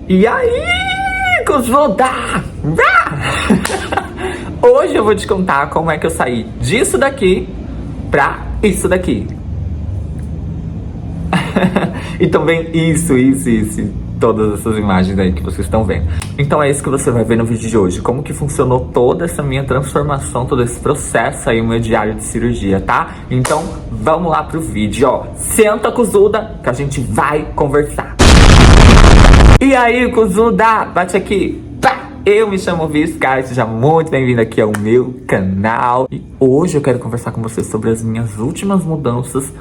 E aí, Cuzuda? Hoje eu vou te contar como é que eu saí disso daqui pra isso daqui. E também isso, todas essas imagens aí que vocês estão vendo. Então é isso que você vai ver no vídeo de hoje, como que funcionou toda essa minha transformação, todo esse processo aí, o meu diário de cirurgia, tá? Então vamos lá pro vídeo, ó. Senta, Cuzuda, que a gente vai conversar. E aí, Cuzuda, bate aqui. Pá! Eu me chamo Viscar, seja muito bem-vindo aqui ao meu canal. E hoje eu quero conversar com você sobre as minhas últimas mudanças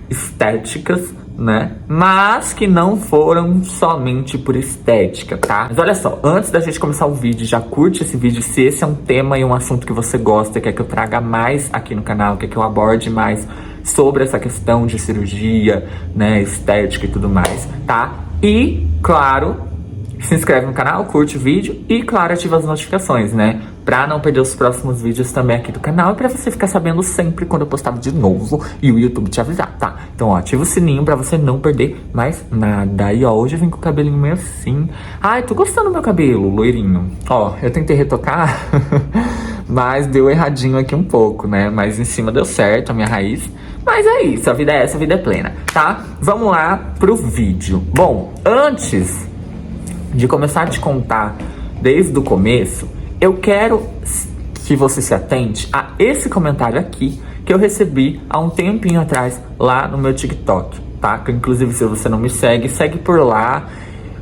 estéticas, né? Mas que não foram somente por estética, tá? Mas olha só, antes da gente começar o vídeo, já curte esse vídeo se esse é um tema e um assunto que você gosta, quer que eu traga mais aqui no canal, quer que eu aborde mais sobre essa questão de cirurgia, né, estética e tudo mais, tá? E, claro, se inscreve no canal, curte o vídeo e, claro, ativa as notificações, né? Pra não perder os próximos vídeos também aqui do canal e pra você ficar sabendo sempre quando eu postar de novo e o YouTube te avisar, tá? Então, ó, ativa o sininho pra você não perder mais nada. E, ó, hoje eu vim com o cabelinho meio assim. Ai, tô gostando do meu cabelo, loirinho. Ó, eu tentei retocar, mas deu erradinho aqui um pouco, né? Mas em cima deu certo a minha raiz. Mas é isso, a vida é essa, a vida é plena, tá? Vamos lá pro vídeo. Bom, antes de começar a te contar desde o começo, eu quero que você se atente a esse comentário aqui que eu recebi há um tempinho atrás lá no meu TikTok, tá? Que inclusive, se você não me segue, segue por lá.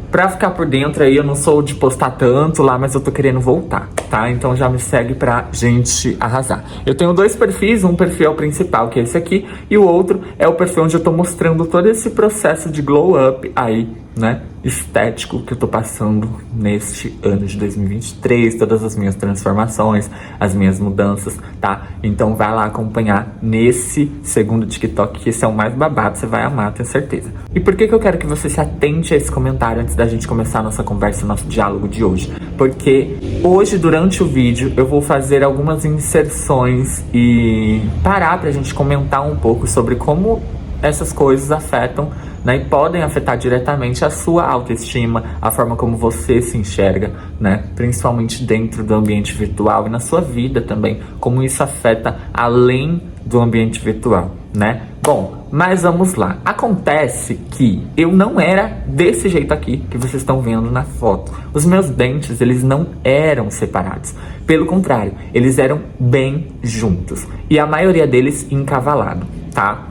Pra ficar por dentro aí, eu não sou de postar tanto lá, mas eu tô querendo voltar, tá? Então já me segue pra gente arrasar. Eu tenho dois perfis, um perfil é o principal, que é esse aqui, e o outro é o perfil onde eu tô mostrando todo esse processo de glow up aí, né, estético que eu tô passando neste ano de 2023, todas as minhas transformações, as minhas mudanças, tá? Então vai lá acompanhar nesse segundo TikTok, que esse é o mais babado, você vai amar, tenho certeza. E por que que eu quero que você se atente a esse comentário antes da gente começar a nossa conversa, nosso diálogo de hoje? Porque hoje, durante o vídeo, eu vou fazer algumas inserções e parar pra gente comentar um pouco sobre como essas coisas afetam, né, e podem afetar diretamente a sua autoestima, a forma como você se enxerga, né, principalmente dentro do ambiente virtual e na sua vida também, como isso afeta além do ambiente virtual, né? Bom, mas vamos lá. Acontece que eu não era desse jeito aqui que vocês estão vendo na foto. Os meus dentes, eles não eram separados. Pelo contrário, eles eram bem juntos. E a maioria deles encavalado, tá?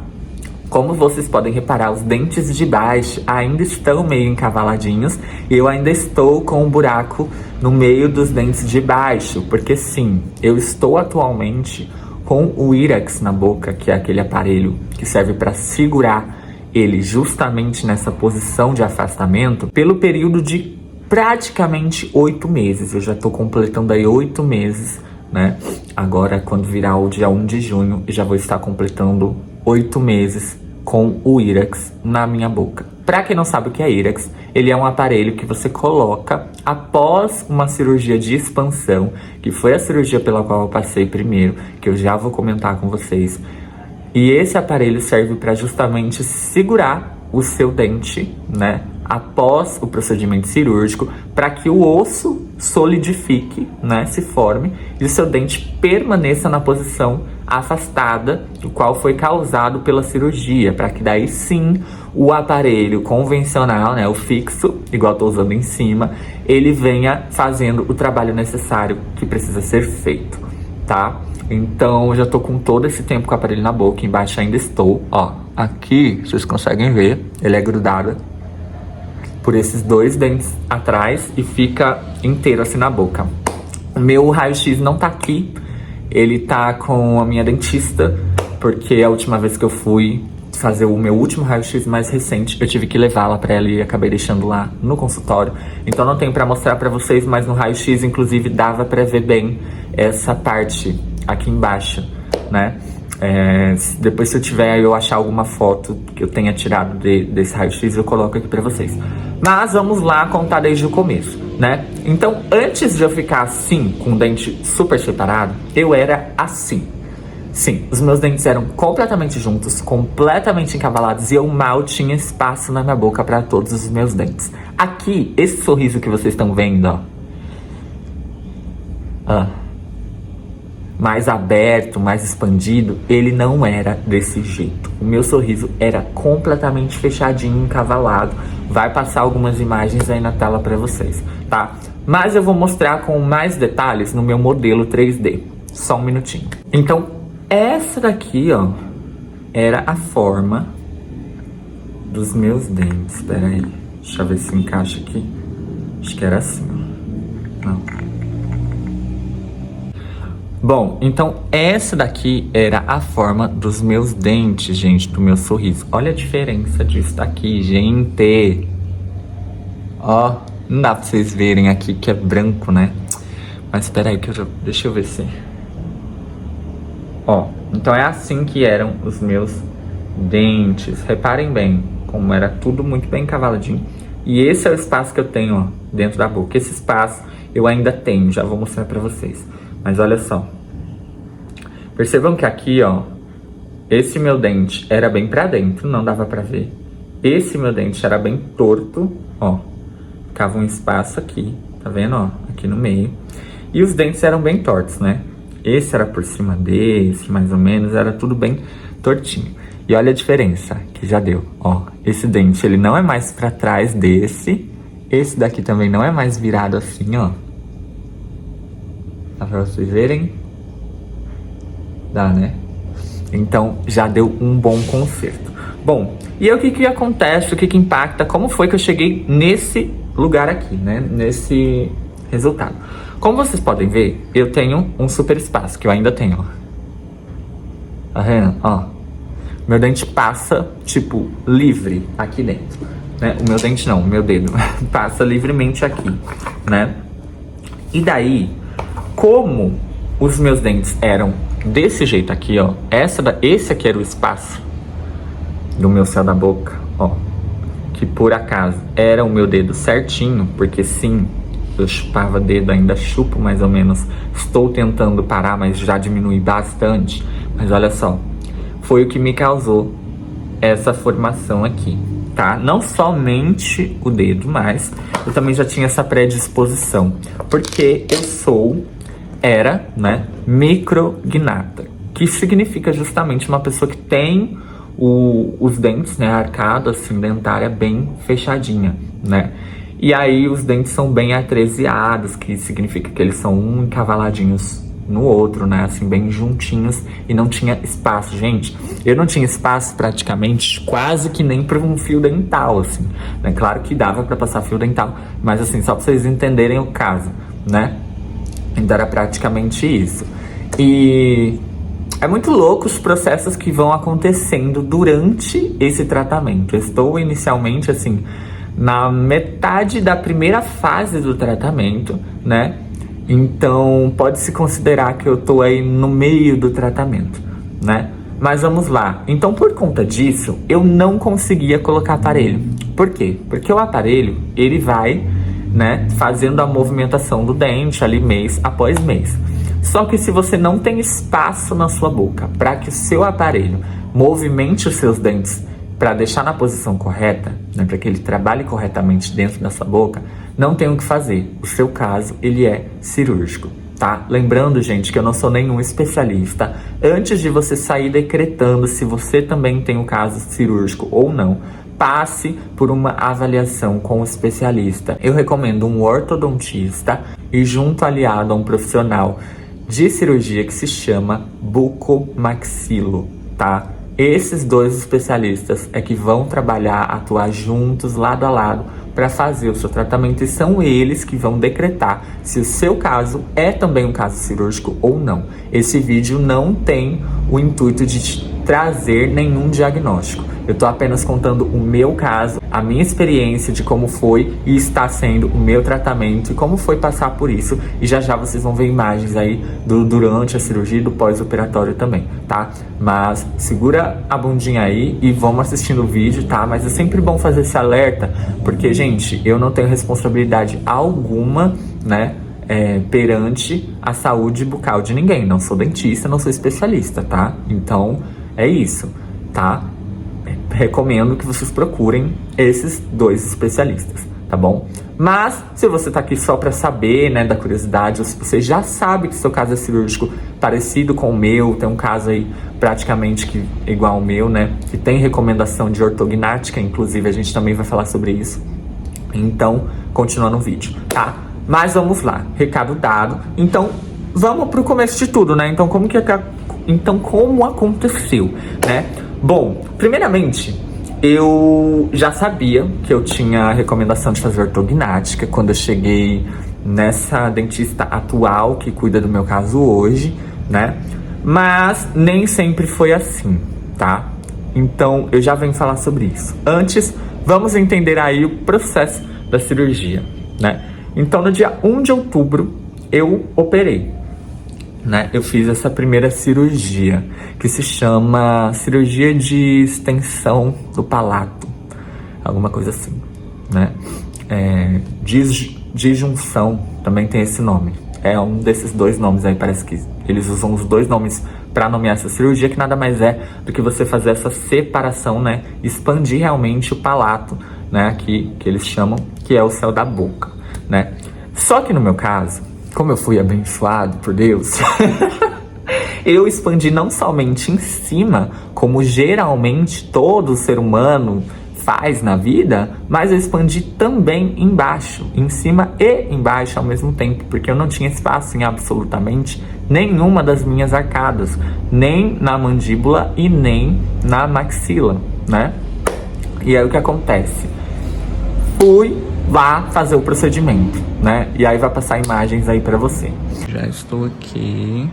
Como vocês podem reparar, os dentes de baixo ainda estão meio encavaladinhos e eu ainda estou com um buraco no meio dos dentes de baixo, porque sim, eu estou atualmente com o IRAX na boca, que é aquele aparelho que serve para segurar ele justamente nessa posição de afastamento, pelo período de praticamente 8 meses. Eu já estou completando aí 8 meses, né? Agora, quando virar o dia 1 de junho, eu já vou estar completando 8 meses com o IRAX na minha boca. Pra quem não sabe o que é IRAX, ele é um aparelho que você coloca após uma cirurgia de expansão, que foi a cirurgia pela qual eu passei primeiro, que eu já vou comentar com vocês. E esse aparelho serve para justamente segurar o seu dente, né, após o procedimento cirúrgico, para que o osso solidifique, né, se forme e o seu dente permaneça na posição afastada, o qual foi causado pela cirurgia, para que daí sim o aparelho convencional, né, o fixo, igual eu tô usando em cima, ele venha fazendo o trabalho necessário que precisa ser feito, tá? Então eu já tô com todo esse tempo com o aparelho na boca, embaixo ainda estou, ó, aqui vocês conseguem ver, ele é grudado por esses dois dentes atrás e fica inteiro assim na boca. O meu raio-x não tá aqui, ele tá com a minha dentista, porque a última vez que eu fui fazer o meu último raio-x mais recente, eu tive que levá-la pra ela e acabei deixando lá no consultório. Então não tenho pra mostrar pra vocês, mas no raio-x, inclusive, dava pra ver bem essa parte aqui embaixo, né? Depois, se eu tiver, eu achar alguma foto que eu tenha tirado desse raio-x, eu coloco aqui pra vocês. Mas vamos lá contar desde o começo, né? Então, antes de eu ficar assim, com o dente super separado, eu era assim. Sim, os meus dentes eram completamente juntos, completamente encavalados e eu mal tinha espaço na minha boca para todos os meus dentes. Aqui, esse sorriso que vocês estão vendo, ó, mais aberto, mais expandido, ele não era desse jeito. O meu sorriso era completamente fechadinho, encavalado. Vai passar algumas imagens aí na tela para vocês, tá? Mas eu vou mostrar com mais detalhes no meu modelo 3D. Só um minutinho. Então, essa daqui, ó, era a forma dos meus dentes. Espera aí, deixa eu ver se encaixa aqui. Acho que era assim, ó. Não. Bom, então essa daqui era a forma dos meus dentes, gente, do meu sorriso. Olha a diferença disso daqui, gente. Ó, não dá pra vocês verem aqui que é branco, né? Mas espera aí que eu já... Deixa eu ver se... Ó, então é assim que eram os meus dentes. Reparem bem como era tudo muito bem cavaladinho. E esse é o espaço que eu tenho, ó, dentro da boca. Esse espaço eu ainda tenho, já vou mostrar pra vocês. Mas olha só. Percebam que aqui, ó, esse meu dente era bem pra dentro, não dava pra ver. Esse meu dente era bem torto, ó. Ficava um espaço aqui, tá vendo, ó? Aqui no meio. E os dentes eram bem tortos, né? Esse era por cima desse, mais ou menos, era tudo bem tortinho. E olha a diferença que já deu, ó. Esse dente, ele não é mais pra trás desse. Esse daqui também não é mais virado assim, ó. Dá pra vocês verem? Dá, né? Então, já deu um bom conserto. Bom, e aí o que que acontece, o que que impacta, como foi que eu cheguei nesse lugar aqui, né? Nesse resultado. Como vocês podem ver, eu tenho um super espaço, que eu ainda tenho, ó. Tá vendo? Ó. Meu dente passa, tipo, livre aqui dentro, né? O meu dente não, o meu dedo passa livremente aqui, né? E daí, como os meus dentes eram desse jeito aqui, ó. Esse aqui era o espaço do meu céu da boca, ó. Que por acaso era o meu dedo certinho, porque sim, eu chupava dedo, ainda chupo mais ou menos. Estou tentando parar, mas já diminui bastante. Mas olha só, foi o que me causou essa formação aqui, tá? Não somente o dedo, mas eu também já tinha essa predisposição. Porque era, né, micrognata, que significa justamente uma pessoa que tem os dentes, né, a arcada assim, dentária bem fechadinha, né? E aí os dentes são bem atresiados, que significa que eles são um encavaladinhos no outro, né, assim, bem juntinhos, e não tinha espaço. Gente, eu não tinha espaço praticamente, quase que nem para um fio dental, assim, né? Claro que dava para passar fio dental, mas assim, só para vocês entenderem o caso, né? Então era praticamente isso. E é muito louco os processos que vão acontecendo durante esse tratamento. Eu estou inicialmente, assim, na metade da primeira fase do tratamento, né? Então pode-se considerar que eu tô aí no meio do tratamento, né? Mas vamos lá. Então, por conta disso, eu não conseguia colocar aparelho. Por quê? Porque o aparelho, ele vai, né, fazendo a movimentação do dente ali mês após mês. Só que se você não tem espaço na sua boca para que o seu aparelho movimente os seus dentes para deixar na posição correta, né, para que ele trabalhe corretamente dentro da sua boca, não tem o que fazer. O seu caso, ele é cirúrgico, tá? Lembrando, gente, que eu não sou nenhum especialista. Antes de você sair decretando se você também tem um caso cirúrgico ou não, passe por uma avaliação com o especialista. Eu recomendo um ortodontista e junto aliado a um profissional de cirurgia que se chama bucomaxilo, tá? Esses dois especialistas é que vão trabalhar, atuar juntos, lado a lado, para fazer o seu tratamento, e são eles que vão decretar se o seu caso é também um caso cirúrgico ou não. Esse vídeo não tem o intuito de te trazer nenhum diagnóstico. Eu tô apenas contando o meu caso, a minha experiência de como foi e está sendo o meu tratamento e como foi passar por isso. E já já vocês vão ver imagens aí durante a cirurgia e do pós-operatório também, tá? Mas segura a bundinha aí e vamos assistindo o vídeo, tá? Mas é sempre bom fazer esse alerta, porque, gente, eu não tenho responsabilidade alguma, né? perante a saúde bucal de ninguém. Não sou dentista, não sou especialista, tá? Então, é isso, tá? Recomendo que vocês procurem esses 2 especialistas, tá bom? Mas, se você tá aqui só pra saber, né, da curiosidade, ou se você já sabe que seu caso é cirúrgico parecido com o meu, tem um caso aí praticamente que igual ao meu, né, que tem recomendação de ortognática, inclusive a gente também vai falar sobre isso. Então, continuando o vídeo, tá? Mas vamos lá, recado dado. Então, vamos pro começo de tudo, né? Então, como aconteceu, né? Bom, primeiramente, eu já sabia que eu tinha a recomendação de fazer ortognática quando eu cheguei nessa dentista atual que cuida do meu caso hoje, né? Mas nem sempre foi assim, tá? Então, eu já venho falar sobre isso. Antes, vamos entender aí o processo da cirurgia, né? Então, no dia 1 de outubro, eu operei, né? Eu fiz essa primeira cirurgia, que se chama cirurgia de extensão do palato, alguma coisa assim, né? Disjunção, também tem esse nome. É um desses 2 nomes aí, parece que eles usam os 2 nomes para nomear essa cirurgia, que nada mais é do que você fazer essa separação, né? Expandir realmente o palato, né? Que eles chamam, que é o céu da boca, né? Só que no meu caso, como eu fui abençoado por Deus, eu expandi não somente em cima, como geralmente todo ser humano faz na vida, mas eu expandi também embaixo, em cima e embaixo ao mesmo tempo, porque eu não tinha espaço em absolutamente nenhuma das minhas arcadas, nem na mandíbula e nem na maxila, né? E aí o que acontece? Fui lá fazer o procedimento, né? E aí vai passar imagens aí pra você. Já estou aqui.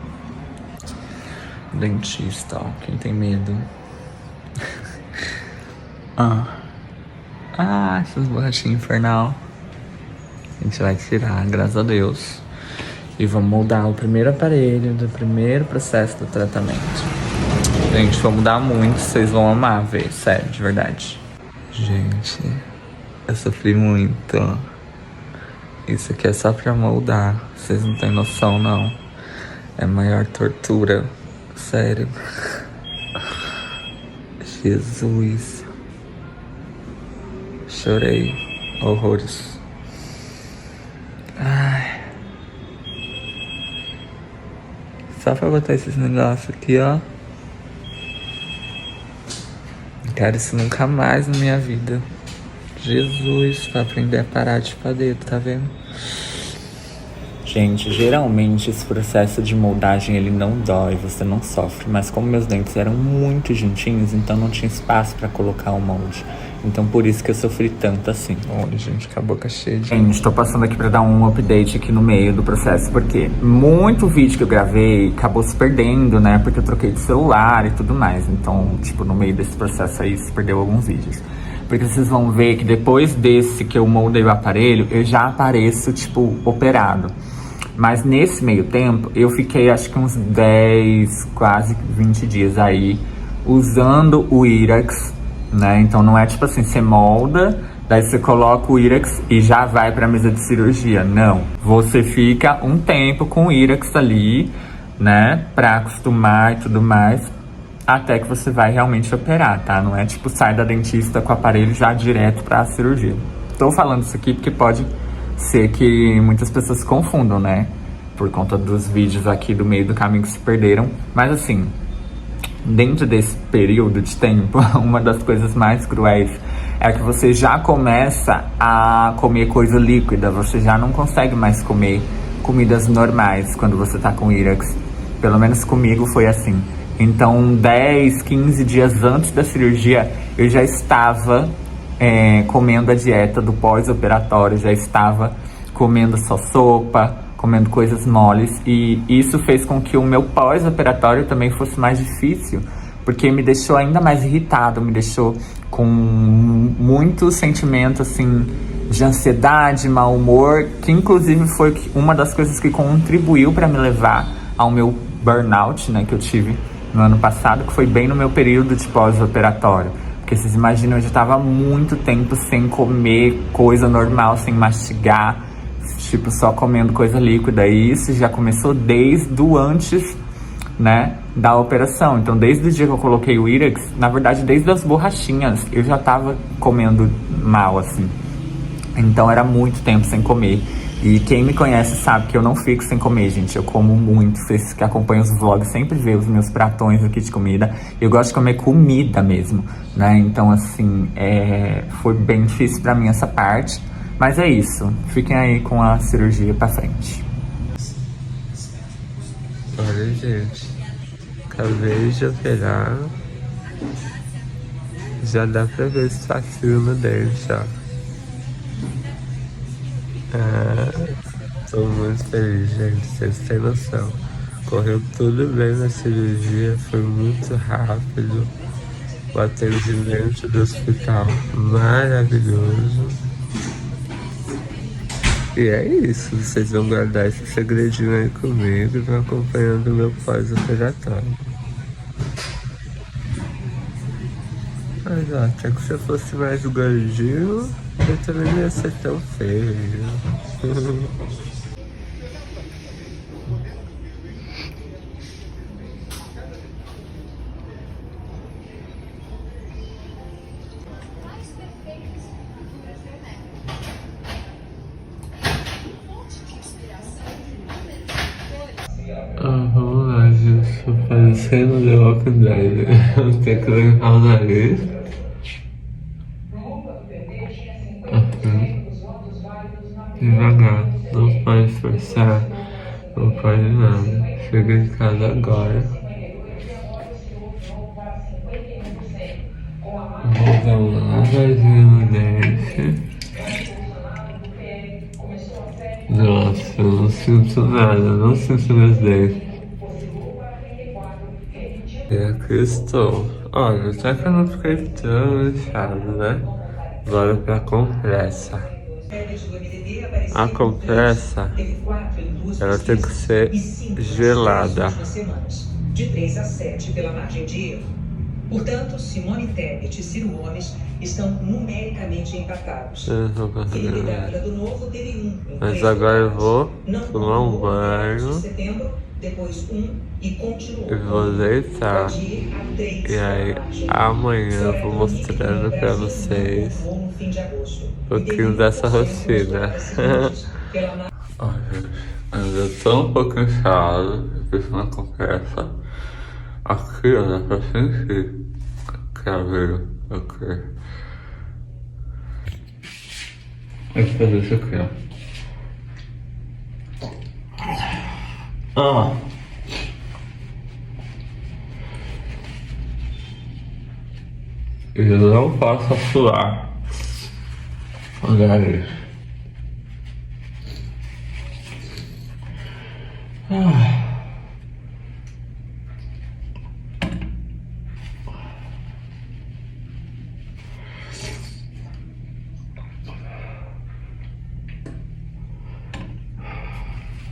Dentista, ó. Quem tem medo? Essas borrachinhas infernal. A gente vai tirar, graças a Deus. E vamos moldar o primeiro aparelho do primeiro processo do tratamento. Gente, vou mudar muito, vocês vão amar ver, sério, de verdade. Gente, eu sofri muito. Isso aqui é só pra moldar, vocês não têm noção, não. É a maior tortura, sério. Jesus. Chorei horrores. Ai. Só pra botar esses negócios aqui, ó. Não quero isso nunca mais na minha vida. Jesus, pra aprender a parar de chupar dedo, tá vendo? Gente, geralmente esse processo de moldagem, ele não dói, você não sofre. Mas como meus dentes eram muito juntinhos, então não tinha espaço pra colocar o molde. Então por isso que eu sofri tanto assim. Olha, gente, com a boca cheia de... Gente, tô passando aqui pra dar um update aqui no meio do processo, porque muito vídeo que eu gravei acabou se perdendo, né? Porque eu troquei de celular e tudo mais. Então, tipo, no meio desse processo aí se perdeu alguns vídeos. Porque vocês vão ver que depois desse que eu moldei o aparelho, eu já apareço, tipo, operado. Mas nesse meio tempo, eu fiquei acho que uns 10, quase 20 dias aí usando o IRAX, né? Então não é tipo assim, você molda, daí você coloca o IRAX e já vai pra mesa de cirurgia. Não, você fica um tempo com o IRAX ali, né? Pra acostumar e tudo mais, até que você vai realmente operar, tá? Não é tipo, sai da dentista com o aparelho já direto pra cirurgia. Tô falando isso aqui porque pode ser que muitas pessoas se confundam, né? Por conta dos vídeos aqui do meio do caminho que se perderam. Mas assim, dentro desse período de tempo, uma das coisas mais cruéis é que você já começa a comer coisa líquida. Você já não consegue mais comer comidas normais quando você tá com IRAX. Pelo menos comigo foi assim. Então 10, 15 dias antes da cirurgia, eu já estava comendo a dieta do pós-operatório, já estava comendo só sopa, comendo coisas moles, e isso fez com que o meu pós-operatório também fosse mais difícil, porque me deixou ainda mais irritado, me deixou com muito sentimento assim de ansiedade, mau humor, que inclusive foi uma das coisas que contribuiu para me levar ao meu burnout, né, que eu tive no ano passado, que foi bem no meu período de pós-operatório. Porque vocês imaginam, eu já tava há muito tempo sem comer coisa normal, sem mastigar, tipo, só comendo coisa líquida. E isso já começou desde o antes, né, da operação. Então, desde o dia que eu coloquei o Irex, na verdade, desde as borrachinhas, eu já tava comendo mal, assim. Então, era muito tempo sem comer. E quem me conhece sabe que eu não fico sem comer, gente. Eu como muito. Vocês que acompanham os vlogs sempre vê os meus pratões aqui de comida. Eu gosto de comer comida mesmo, né? Então, assim, foi bem difícil pra mim essa parte. Mas é isso. Fiquem aí com a cirurgia pra frente. Olha, gente. Acabei de operar. Já dá pra ver esse facinho no dente, ó. Tô muito feliz, gente. Vocês têm noção. Correu tudo bem na cirurgia. Foi muito rápido. O atendimento do hospital maravilhoso. E é isso. Vocês vão guardar esse segredinho aí comigo e vão acompanhando o meu pós-operatório. Mas ó, até que se eu fosse mais gordinho, eu também não ia ser tão feio. Vamos lá, gente. Tô parecendo The Walking Dead. Eu tenho que limpar o nariz. Devagar, não pode forçar, não pode nada. Chega em casa agora. Vou dar uma lavadinha no dente. Nossa, eu não sinto nada, não sinto meus dentes. E aqui estou. Olha, até que eu não fiquei tão inchado, né? Agora pra compressa. A compressa, ela tem que ser gelada. De 3 a 7 pela margem de erro. Portanto, Simone Tebet e Ciro Gomes estão numericamente empatados. Felipe Dávila do Novo teve Mas agora eu vou tomar um banho. Depois e continuou. Eu vou deitar. E aí amanhã eu vou mostrando pra vocês um pouquinho dessa rotina. Olha, eu tô um pouco inchado, eu fiz uma compressa. Aqui, ó, dá pra sentir cabelo aqui. Deixa eu fazer isso aqui, ó. Eu não posso suar. Olha isso.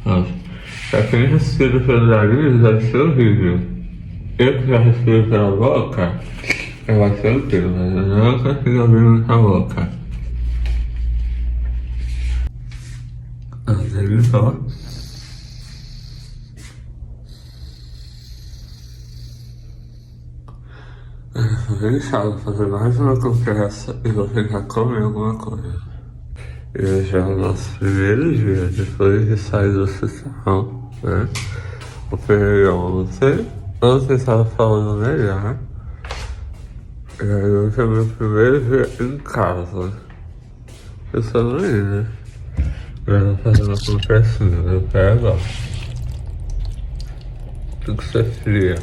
Nossa, pra quem respira pelo nariz deve ser horrível. Eu que já respiro pela boca, vai ser horrível, mas eu não consigo abrir muita boca. Olha só. Eu vou inchado fazer mais uma compressa e vou ficar comer alguma coisa. E hoje é o nosso primeiro dia depois de sair do hospital, né? Operei ontem estava falando melhor. E aí hoje é meu primeiro dia em casa. Pensando aí, né? Eu vou fazer uma compressinha, eu pego, ó. Tem que ser fria.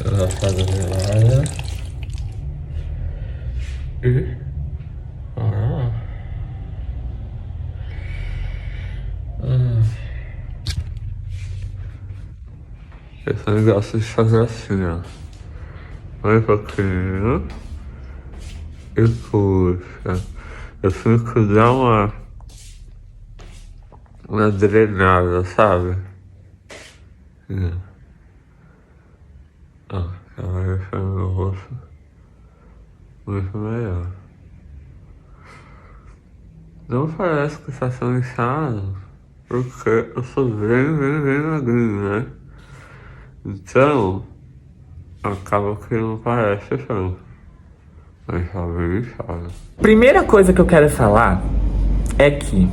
Eu vou fazer gelada. E... Ah. Esse negócio de fazer assim, ó. Vai um pouquinho. E puxa. Eu fico dar uma drenada, sabe? Ó, ela vai deixar meu rosto muito melhor. Não parece que está sendo inchado, porque eu sou bem magrinho, né? Então, acaba que não parece tanto. Mas tá bem inchado. Primeira coisa que eu quero falar é que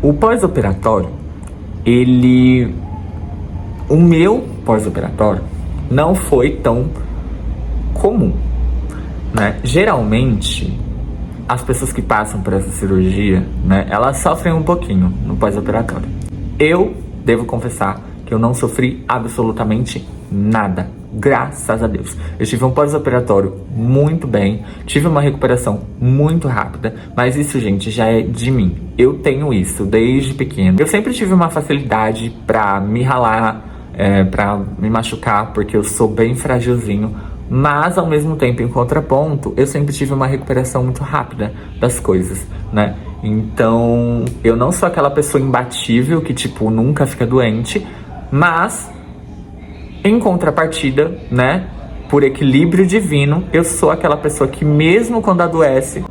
o pós-operatório, o meu pós-operatório não foi tão comum, né? Geralmente, as pessoas que passam por essa cirurgia, né, elas sofrem um pouquinho no pós-operatório. Eu devo confessar que eu não sofri absolutamente nada, graças a Deus. Eu tive um pós-operatório muito bem, tive uma recuperação muito rápida, mas isso, gente, já é de mim. Eu tenho isso desde pequeno. Eu sempre tive uma facilidade pra me ralar, pra me machucar, porque eu sou bem fragilzinho. Mas, ao mesmo tempo, em contraponto, eu sempre tive uma recuperação muito rápida das coisas, né? Então, eu não sou aquela pessoa imbatível que, tipo, nunca fica doente, mas, em contrapartida, né, por equilíbrio divino, eu sou aquela pessoa que mesmo quando adoece...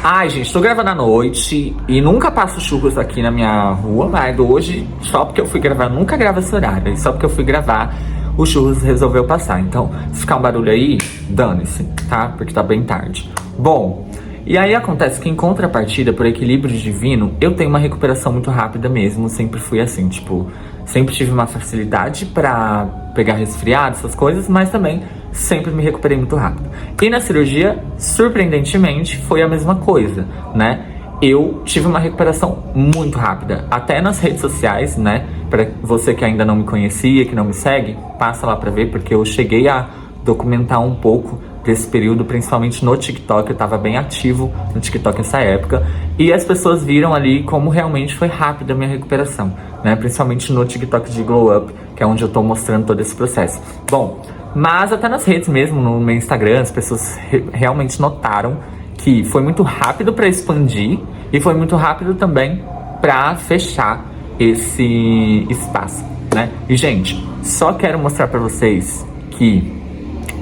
Ai, gente, tô gravando à noite e nunca passo churros aqui na minha rua, mas hoje, só porque eu fui gravar, eu nunca gravo esse horário, só porque eu fui gravar, o churros resolveu passar. Então, se ficar um barulho aí, dane-se, tá? Porque tá bem tarde. Bom, e aí acontece que em contrapartida, por equilíbrio divino, eu tenho uma recuperação muito rápida mesmo, sempre fui assim, tipo, sempre tive uma facilidade pra pegar resfriado, essas coisas, mas também sempre me recuperei muito rápido. E na cirurgia, surpreendentemente, foi a mesma coisa, né? Eu tive uma recuperação muito rápida, até nas redes sociais, né? Pra você que ainda não me conhecia, que não me segue, passa lá pra ver, porque eu cheguei a documentar um pouco desse período, principalmente no TikTok. Eu tava bem ativo no TikTok nessa época, e as pessoas viram ali como realmente foi rápida a minha recuperação, né? Principalmente no TikTok de Glow Up, que é onde eu tô mostrando todo esse processo. Bom, mas até nas redes mesmo, no meu Instagram, as pessoas realmente notaram que foi muito rápido para expandir e foi muito rápido também para fechar esse espaço, né? E, gente, só quero mostrar para vocês que,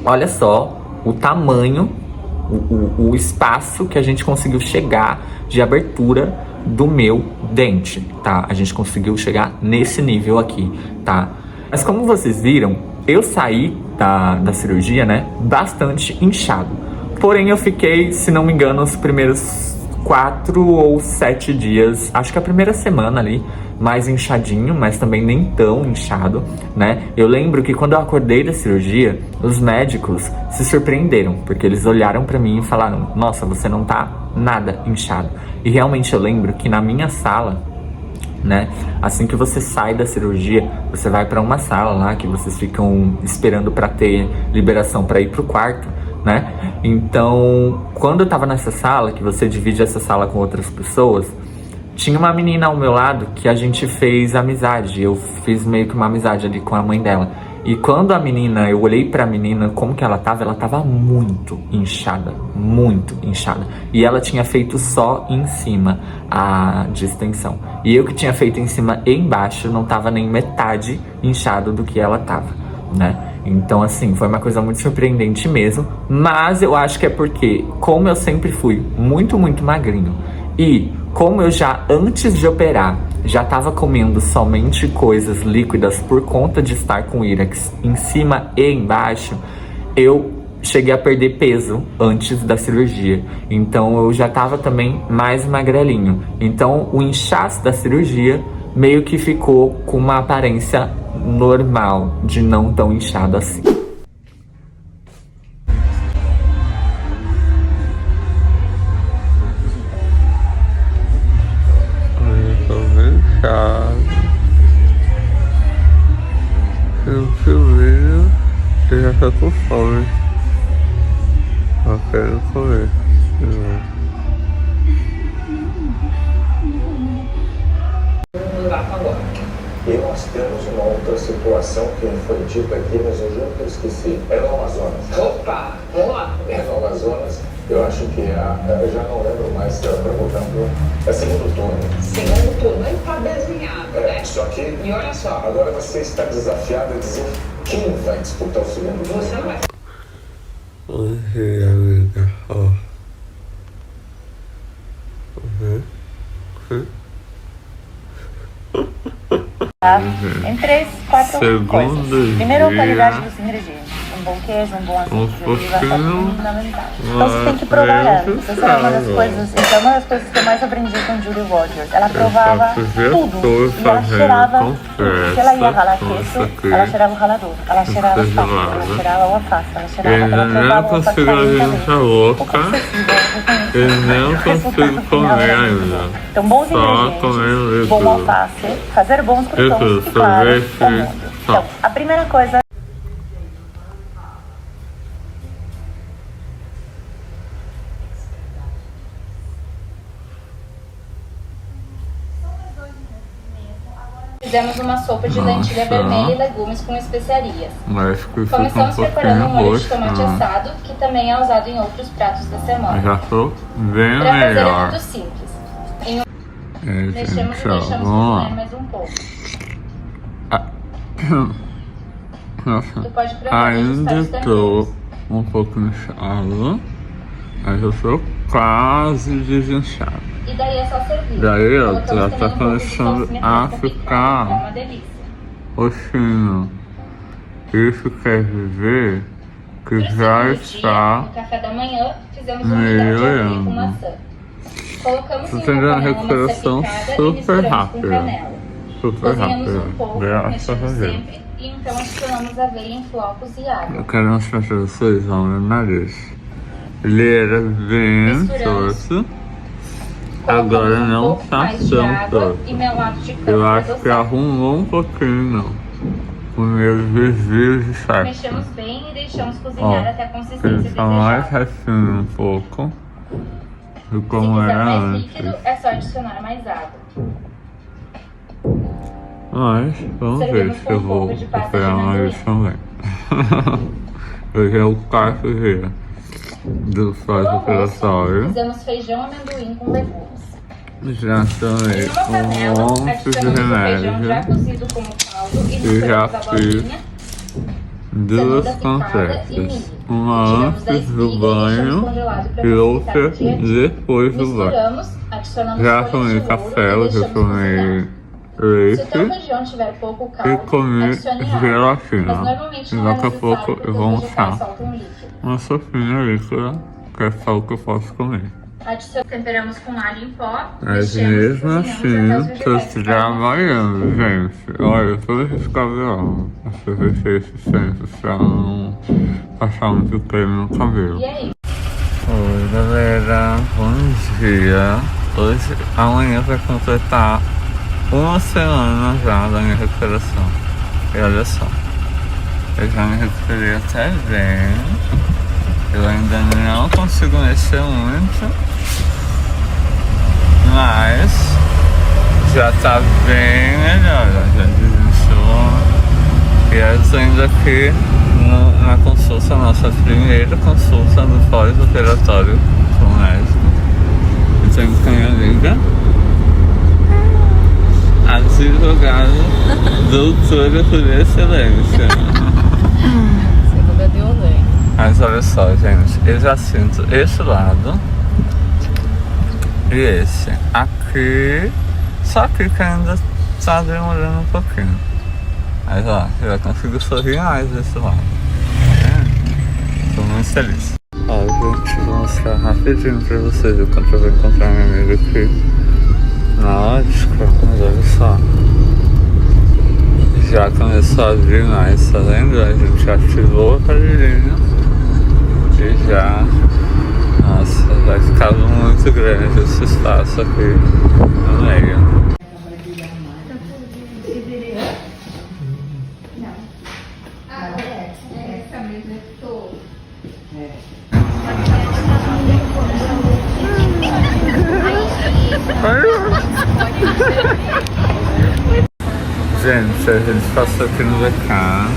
olha só o tamanho, o espaço que a gente conseguiu chegar de abertura do meu dente, tá? A gente conseguiu chegar nesse nível aqui, tá? Mas como vocês viram, eu saí da cirurgia, né, bastante inchado. Porém, eu fiquei, se não me engano, os primeiros 4 ou 7 dias, acho que a primeira semana ali, mais inchadinho, mas também nem tão inchado, né? Eu lembro que quando eu acordei da cirurgia, os médicos se surpreenderam, porque eles olharam pra mim e falaram: nossa, você não tá nada inchado. E realmente eu lembro que na minha sala, né, assim que você sai da cirurgia, você vai pra uma sala lá que vocês ficam esperando pra ter liberação pra ir pro quarto, né? Então, quando eu tava nessa sala, que você divide essa sala com outras pessoas, tinha uma menina ao meu lado que a gente fez amizade. Eu fiz meio que uma amizade ali com a mãe dela. E quando eu olhei pra menina, como que ela tava muito inchada, muito inchada. E ela tinha feito só em cima a distensão. E eu que tinha feito em cima e embaixo, não tava nem metade inchado do que ela tava, né? Então, assim, foi uma coisa muito surpreendente mesmo. Mas eu acho que é porque, como eu sempre fui muito magrinho, e como eu já, antes de operar, já tava comendo somente coisas líquidas por conta de estar com írax em cima e embaixo, eu cheguei a perder peso antes da cirurgia. Então eu já tava também mais magrelinho. Então o inchaço da cirurgia meio que ficou com uma aparência normal, de não tão inchado assim. Eu tô bem inchado. Eu filhinho, eu já tô com fome. Eu quero comer. E nós temos uma outra situação que foi dita aqui, mas eu juro que eu esqueci. É no Amazonas. Opa, vamos lá. É no Amazonas. Eu acho que eu já não lembro mais se ela perguntando. É segundo turno. Segundo turno, ele tá desenhado, né? Só que. E olha só. Agora você está desafiado a dizer quem vai disputar o segundo turno. Você não vai. Oi, amiga. Ó. Em 3, 4 Segundo coisas. Primeiro, a dia. qualidade dos ingredientes. Um bom queijo, um bom azeite de oliva é pouquinho fundamental. Então você tem que provar antes. Essa é uma das coisas, isso é uma das coisas que eu mais aprendi com Julie Rogers. Ela provava tudo e ela cheirava tudo. Se ela ia ralar queijo, ela cheirava o ralador, ela cheirava as pastas, ela cheirava o alface, ela cheirava, ela provava o alface também. Eu não consigo comer ainda. Então, bons ingredientes, bom alface, fazer bons croutons e, claro, o molho. Então, a primeira coisa... Fizemos uma sopa de lentilha vermelha e legumes com especiarias. Mas que Começamos preparando um molho de tomate roxo. assado, que também é usado em outros pratos da semana. Já tô bem Para fazer é melhor. muito simples. Mexemos Gente, e deixamos vamos cozinhar lá. mais um pouco. Nossa, Tu pode provar e ainda ajustar os tô temperos. um pouco inchado, mas eu tô quase desinchado. E daí é só servir. Daí, ó, Colocamos já também tá um pouco de começando salsinha a fresca ficar. picada, é uma delícia. Oxinho, isso quer dizer que Pro já segundo está dia, no café da manhã, fizemos um milhão de aveia com maçã. Colocamos em Tô tendo uma uma panela maçã recuperação picada e super misturamos com rápida. canela. Super Cozinhamos rápido. um pouco, Graças mexendo a Deus. sempre, e então adicionamos aveia em flocos e água. Eu quero mostrar pra vocês, ó, meu nariz. Ele era bem Misturamos. torto. Colocamos Agora um não pouco tá mais de tão água torto. e melado de cana Eu pra acho que adoçar. arrumou um pouquinho com meus desvios de sexo. Mexemos bem e deixamos Ó, cozinhar até a consistência ele tá mais desejada. retinho um pouco do Se como quiser era mais antes. líquido, é só adicionar mais água. Mas vamos ver Servimos se com eu um vou pouco de pasta recuperar de mais também. Hoje é o quarto dia do sócio No almoço, operatório. fizemos feijão amendoim com legumes. Já tomei Em uma panela, um monte de adicionamos o feijão já remédio. cozido com o caldo e Eu já misturamos a fiz bolinha, Duas cenoura picada e completas. milho. Uma Tiramos da antes do espiga e deixamos banho congelado para e facilitar outra o dia a dia. depois do banho. Misturamos, adicionamos Já folhas tomei de louro café, e eu já deixamos tomei cozinhar. Se a tua leite região tiver pouco e caldo, comi adicione água. gelatina. Mas normalmente E não é daqui a necessário pouco porque eu os vou vegetais almoçar soltam líquido. uma sopinha líquida, que é só o que eu posso comer. Temperamos com alho em pó, Mas mexemos e mesmo cozinhamos assim, até os tô vegetais ficarem trabalhando, gente. Olha, todos esses cabelos, essa resistência pra não passar muito creme no cabelo. E aí? Oi, galera, bom dia. Hoje, amanhã vai completar uma semana já da minha recuperação. E olha só, eu já me recuperei até bem. Eu ainda não consigo mexer muito, mas já tá bem melhor, ó, já desinchou. E eu ainda aqui na consulta, nossa primeira consulta do pós-operatório com o médico. Eu tenho com a minha amiga, advogada, doutora por excelência. Segunda deu bem. Mas olha só, gente, eu já sinto esse lado e esse. Aqui, só aqui que ainda tá demorando um pouquinho. Mas ó, eu já consigo sorrir mais desse lado. Tô muito feliz. Ó, gente, vou mostrar rapidinho pra vocês o quanto eu vou encontrar minha amiga aqui na ótica. Mas olha só, já começou a vir mais, tá vendo? A gente ativou o aparelhinho. E já, nossa, vai ficar muito grande esse espaço aqui no meio. Gente, a gente passou aqui no BK.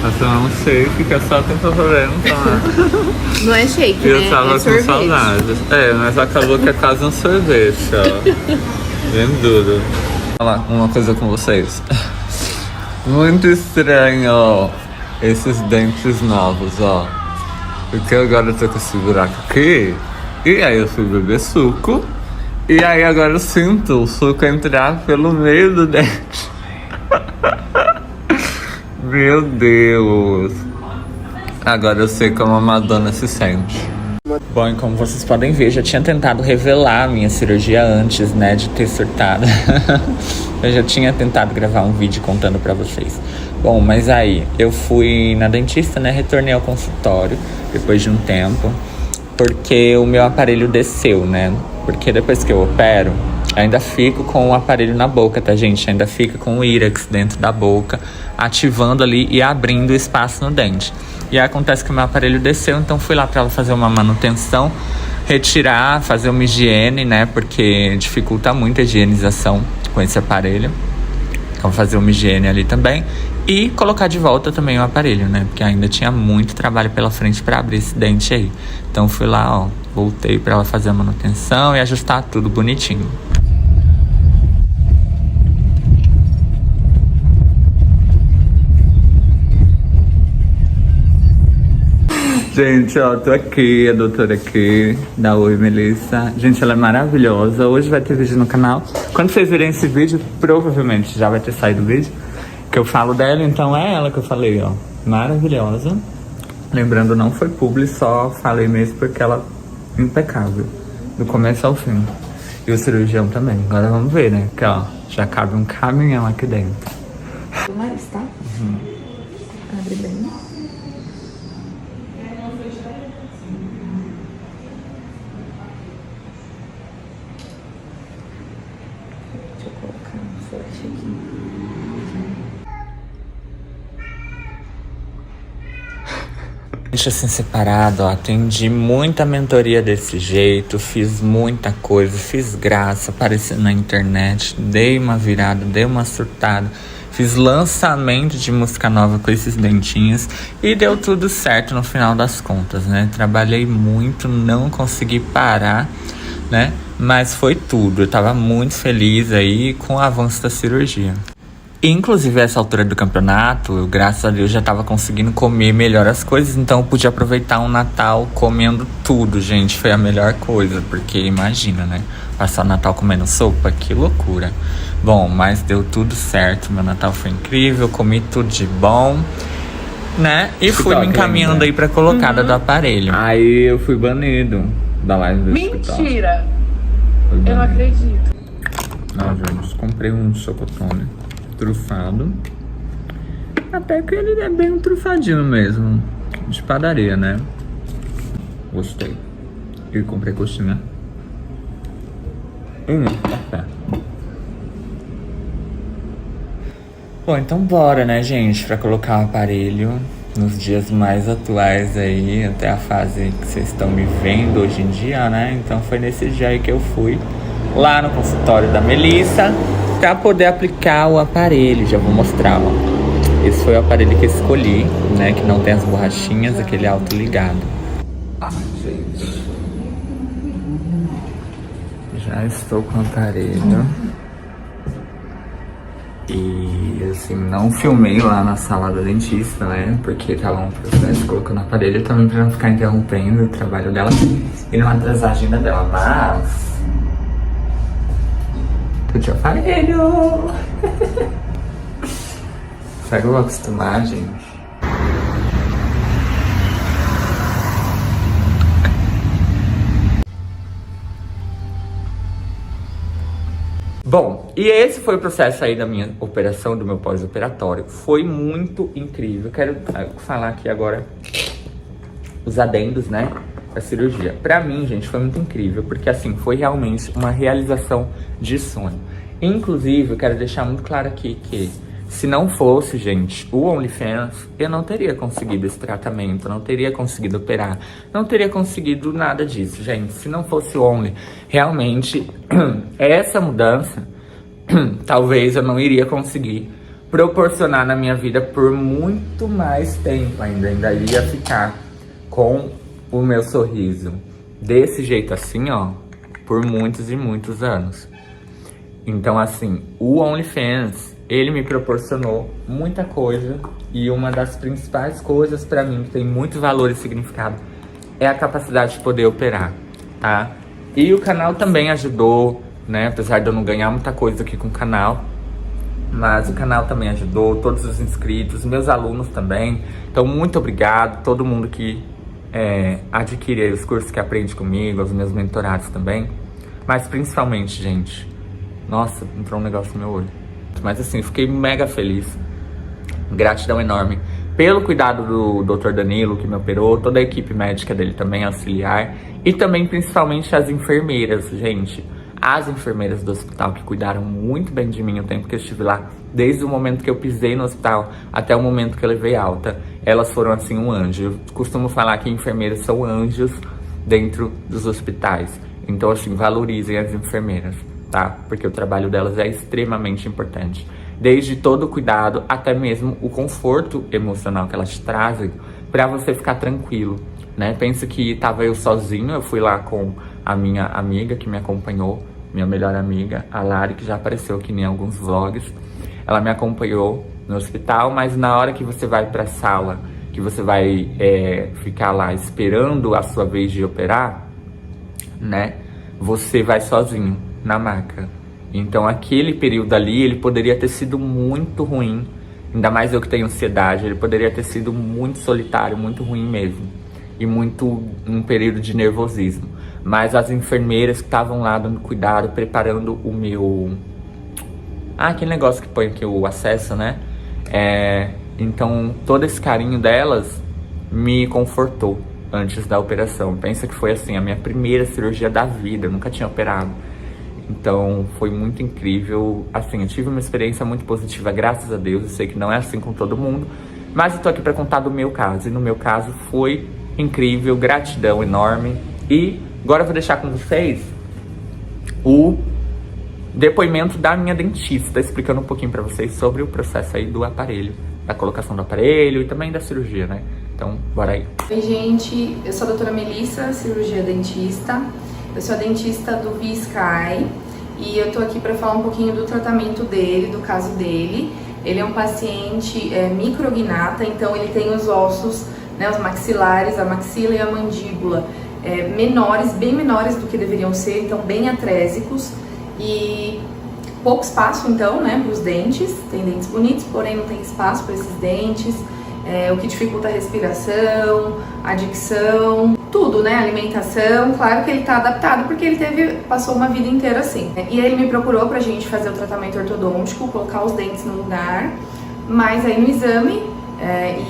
Nós tomamos um shake, que é só quem tá fazendo tomar. Não é shake, E né? eu tava é com sorvete. saudades. É, mas acabou que é quase um sorvete, ó. Bem duro. Olha lá, uma coisa com vocês. Muito estranho, ó, esses dentes novos, ó. Porque agora eu tô com esse buraco aqui E aí eu fui beber suco. E aí agora eu sinto o suco entrar pelo meio do dente. Meu Deus. Agora eu sei como a Madonna se sente. Bom, e como vocês podem ver, já tinha tentado revelar a minha cirurgia antes, né, de ter surtado. Eu já tinha tentado gravar um vídeo contando pra vocês. Bom, mas aí, eu fui na dentista, né, retornei ao consultório depois de um tempo, porque o meu aparelho desceu, né, porque depois que eu opero, ainda fico com o aparelho na boca, tá, gente? Ainda fica com o írax dentro da boca, ativando ali e abrindo espaço no dente. E aí acontece que o meu aparelho desceu, então fui lá pra ela fazer uma manutenção, retirar, fazer uma higiene, né? Porque dificulta muito a higienização com esse aparelho. Então fazer uma higiene ali também. E colocar de volta também o aparelho, né? Porque ainda tinha muito trabalho pela frente pra abrir esse dente aí. Então fui lá, ó, voltei pra ela fazer a manutenção e ajustar tudo bonitinho. Gente, ó, tô aqui, a doutora aqui, da Oi Melissa. Gente, ela é maravilhosa. Hoje vai ter vídeo no canal. Quando vocês verem esse vídeo, provavelmente já vai ter saído o vídeo que eu falo dela, então é ela que eu falei, ó. Maravilhosa. Lembrando, não foi publi, só falei mesmo porque ela é impecável. Do começo ao fim. E o cirurgião também. Agora vamos ver, né? Porque, ó, já cabe um caminhão aqui dentro. O nariz, tá? Abre bem. Deixa eu colocar um flash aqui. Gente, assim, separado, ó, atendi muita mentoria desse jeito, fiz muita coisa, fiz graça, apareci na internet, dei uma virada, dei uma surtada, fiz lançamento de música nova com esses dentinhos e deu tudo certo no final das contas, né? Trabalhei muito, não consegui parar, né? Mas foi tudo, eu tava muito feliz aí com o avanço da cirurgia. Inclusive, essa altura do campeonato, eu, graças a Deus, já tava conseguindo comer melhor as coisas. Então, eu pude aproveitar um Natal comendo tudo, gente. Foi a melhor coisa, porque imagina, né? Passar o Natal comendo sopa, que loucura. Bom, mas deu tudo certo. Meu Natal foi incrível, comi tudo de bom, né? E fui me encaminhando aí pra colocada do aparelho. Aí eu fui banido da live do Mentira! Eu não acredito. Não, gente, comprei um chocotone trufado. Até que ele é bem trufadinho mesmo. De padaria, né? Gostei. E comprei coxinha. Café. Bom, então bora, né, gente? Pra colocar o aparelho nos dias mais atuais aí. Até a fase que vocês estão me vendo hoje em dia, né? Então foi nesse dia aí que eu fui lá no consultório da Melissa pra poder aplicar o aparelho. Já vou mostrar, ó. Esse foi o aparelho que eu escolhi, né? Que não tem as borrachinhas, aquele autoligado. Ah, gente. Já estou com o aparelho. E, assim, não filmei lá na sala da dentista, né? Porque tava um processo colocando o aparelho também pra não ficar interrompendo o trabalho dela e não atrasar a agenda dela, mas... eu te aparelho! Será que eu vou acostumar, gente? Bom, e esse foi o processo aí da minha operação, do meu pós-operatório. Foi muito incrível. Quero falar aqui agora os adendos, né, da cirurgia. Pra mim, gente, foi muito incrível, porque assim, foi realmente uma realização de sonho. Inclusive, eu quero deixar muito claro aqui que se não fosse, gente, o OnlyFans, eu não teria conseguido esse tratamento, não teria conseguido operar, não teria conseguido nada disso, gente. Se não fosse o Only, realmente, essa mudança, talvez eu não iria conseguir proporcionar na minha vida por muito mais tempo ainda. Ainda iria ficar com o meu sorriso desse jeito assim, ó, por muitos e muitos anos. Então, assim, o OnlyFans, ele me proporcionou muita coisa, e uma das principais coisas pra mim, que tem muito valor e significado, é a capacidade de poder operar. tá? E o canal também ajudou, né? Apesar de eu não ganhar muita coisa aqui com o canal, mas o canal também ajudou, todos os inscritos, meus alunos também. Então, muito obrigado, todo mundo que adquire aí os cursos, que aprende comigo, os meus mentorados também. Mas principalmente, gente, nossa, entrou um negócio no meu olho. Mas assim, fiquei mega feliz. Gratidão enorme pelo cuidado do Dr. Danilo, que me operou, toda a equipe médica dele também, auxiliar. E também, principalmente, as enfermeiras, gente. As enfermeiras do hospital que cuidaram muito bem de mim o tempo que eu estive lá. Desde o momento que eu pisei no hospital até o momento que eu levei alta. Elas foram, assim, um anjo. Eu costumo falar que enfermeiras são anjos dentro dos hospitais. Então, assim, valorizem as enfermeiras, tá? Porque o trabalho delas é extremamente importante. Desde todo o cuidado, até mesmo o conforto emocional que elas te trazem pra você ficar tranquilo, né? Pensa que tava eu sozinho, eu fui lá com a minha amiga que me acompanhou, minha melhor amiga, a Lari, que já apareceu aqui em alguns vlogs. Ela me acompanhou no hospital, mas na hora que você vai pra sala, que você vai ficar lá esperando a sua vez de operar, né? Você vai sozinho na maca. Então aquele período ali, ele poderia ter sido muito ruim. Ainda mais eu que tenho ansiedade, ele poderia ter sido muito solitário, muito ruim mesmo. E muito um período de nervosismo. Mas as enfermeiras que estavam lá dando cuidado, preparando o meu... aquele negócio que põe aqui o acesso, né? Então todo esse carinho delas me confortou antes da operação. Pensa que foi assim, a minha primeira cirurgia da vida, eu nunca tinha operado. Então foi muito incrível, assim, eu tive uma experiência muito positiva, graças a Deus. Eu sei que não é assim com todo mundo, mas eu tô aqui pra contar do meu caso. E no meu caso foi incrível, gratidão enorme. E agora eu vou deixar com vocês o depoimento da minha dentista, explicando um pouquinho pra vocês sobre o processo aí do aparelho, da colocação do aparelho e também da cirurgia, né? Então, bora aí. Oi, gente, eu sou a doutora Melissa, cirurgia dentista. Eu sou a dentista do V-Sky e eu tô aqui para falar um pouquinho do tratamento dele, do caso dele. Ele é um paciente micrognata, então ele tem os ossos, né, os maxilares, a maxila e a mandíbula menores, bem menores do que deveriam ser, então bem atrésicos e pouco espaço então, né, para os dentes. Tem dentes bonitos, porém não tem espaço para esses dentes. O que dificulta a respiração, a dicção, tudo, né? Alimentação. Claro que ele tá adaptado porque ele passou uma vida inteira assim. E aí ele me procurou pra gente fazer o tratamento ortodôntico, colocar os dentes no lugar. Mas aí no exame,